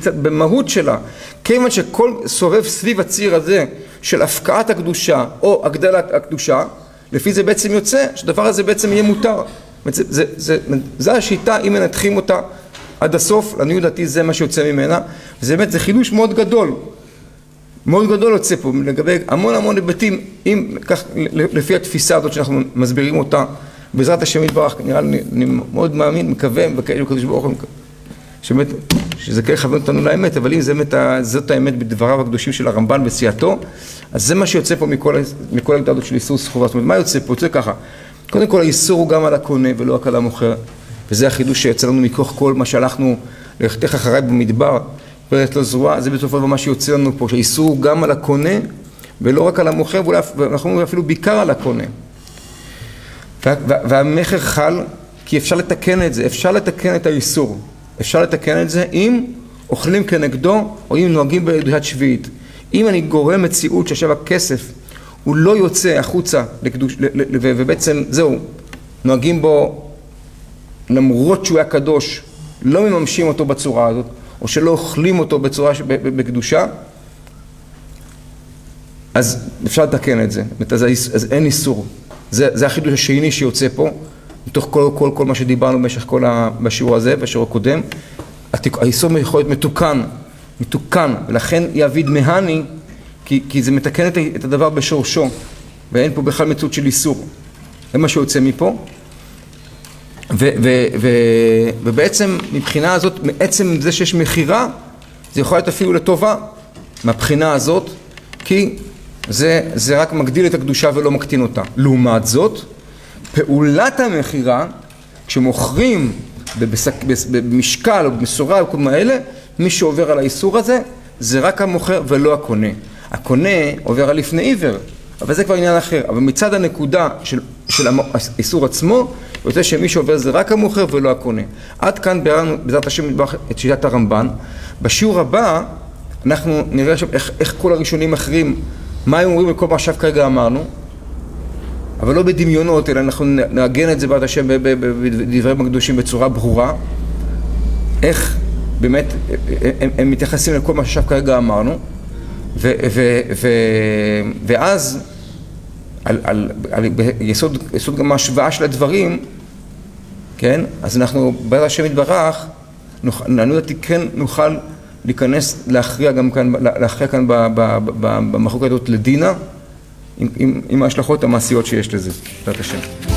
במהות שלה, כיוון שכל סובב סביב הציר הזה של הפקעת הקדושה או הגדלת הקדושה, לפי זה בעצם יוצא שהדבר הזה בעצם יהיה מותר. זה השיטה, אם מנתחים אותה עד הסוף, לעניות דעתי זה מה שיוצא ממנה, וזה באמת, זה חידוש מאוד גדול. מאוד גדול יוצא פה, לגבי המון היבטים, אם כך, לפי התפיסה הזאת שאנחנו מסבירים אותה, בעזרת השם יתברך, נראה לי, אני מאוד מאמין, מקווה, וכאילו קדוש ברוך הוא, שבאמת, שזה כאלה כוון אותנו לאמת, אבל אם זאת האמת בדבריו הקדושים של הרמב"ן וסייעתו, אז זה מה שיוצא פה מכל הגדלות של איסור סחורה. זאת אומרת, מה יוצא פה? יוצא ככה. קודם כל, האיסור הוא גם על הקונה ולא רק על המוכר, וזה החידוש שיוצא לנו מכוח כל מה שהלכנו לכתך אחריי במדבר, פרט לא זרוע, זה בסופו של דבר מה שיוצא לנו פה, שהאיסור גם על הקונה ולא רק על המוכר, ואנחנו אומרים אפילו בעיקר על הקונה. והמחר חל, כי אפשר לתקן את זה, אפשר לתקן את האיסור, אפשר לתקן את זה אם אוכלים כנגדו או אם נוהגים בקדושת שביעית. אם אני גורם מציאות שעכשיו הכסף הוא לא יוצא החוצה לקדוש, ובעצם זהו, נוהגים בו למרות שהוא היה קדוש, לא מממשים אותו בצורה הזאת, או שלא אוכלים אותו בצורה בקדושה, אז אפשר לתקן את זה, אז אין איסור. זה החידוש השני שיוצא פה, מתוך כל מה שדיברנו במשך בשיעור הזה, בשיעור הקודם. האיסור יכול להיות מתוקן, ולכן יעביד מהני, כי זה מתקן את הדבר בשורשו, ואין פה בכלל מציאות של איסור. זה מה שיוצא מפה. ובעצם מבחינה הזאת, מעצם זה שיש מחירה, זה יכול להיות אפילו לטובה מהבחינה הזאת, כי זה רק מגדיל את הקדושה ולא מקטין אותה. לעומת זאת, פעולת המחירה, כשמוכרים במשקל או במשורה או כל מה אלה, מי שעובר על האיסור הזה, זה רק המוכר ולא הקונה. הקונה עובר על לפני עיוור, אבל זה כבר עניין אחר. אבל מצד הנקודה של האיסור עצמו, יוצא שמי שעובר זה רק המוכר ולא הקונה. עד כאן ביארנו בעזרת השם את שיטת הרמב"ן. בשיעור הבא אנחנו נראה עכשיו איך כל הראשונים אחרים, מה הם אומרים לכל מה שעכשיו כרגע אמרנו, אבל לא בדמיונות, אלא אנחנו נעגן את זה בעזרת השם בדברים הקדושים בצורה ברורה, איך באמת הם מתייחסים לכל מה שעכשיו כרגע אמרנו, ואז על יסוד גם ההשוואה של הדברים, כן? אז אנחנו בעזרת השם יתברך, כן נוכל להיכנס, להכריע כאן במחלוקת הזאת לדינה, עם ההשלכות המעשיות שיש לזה, בעזרת השם.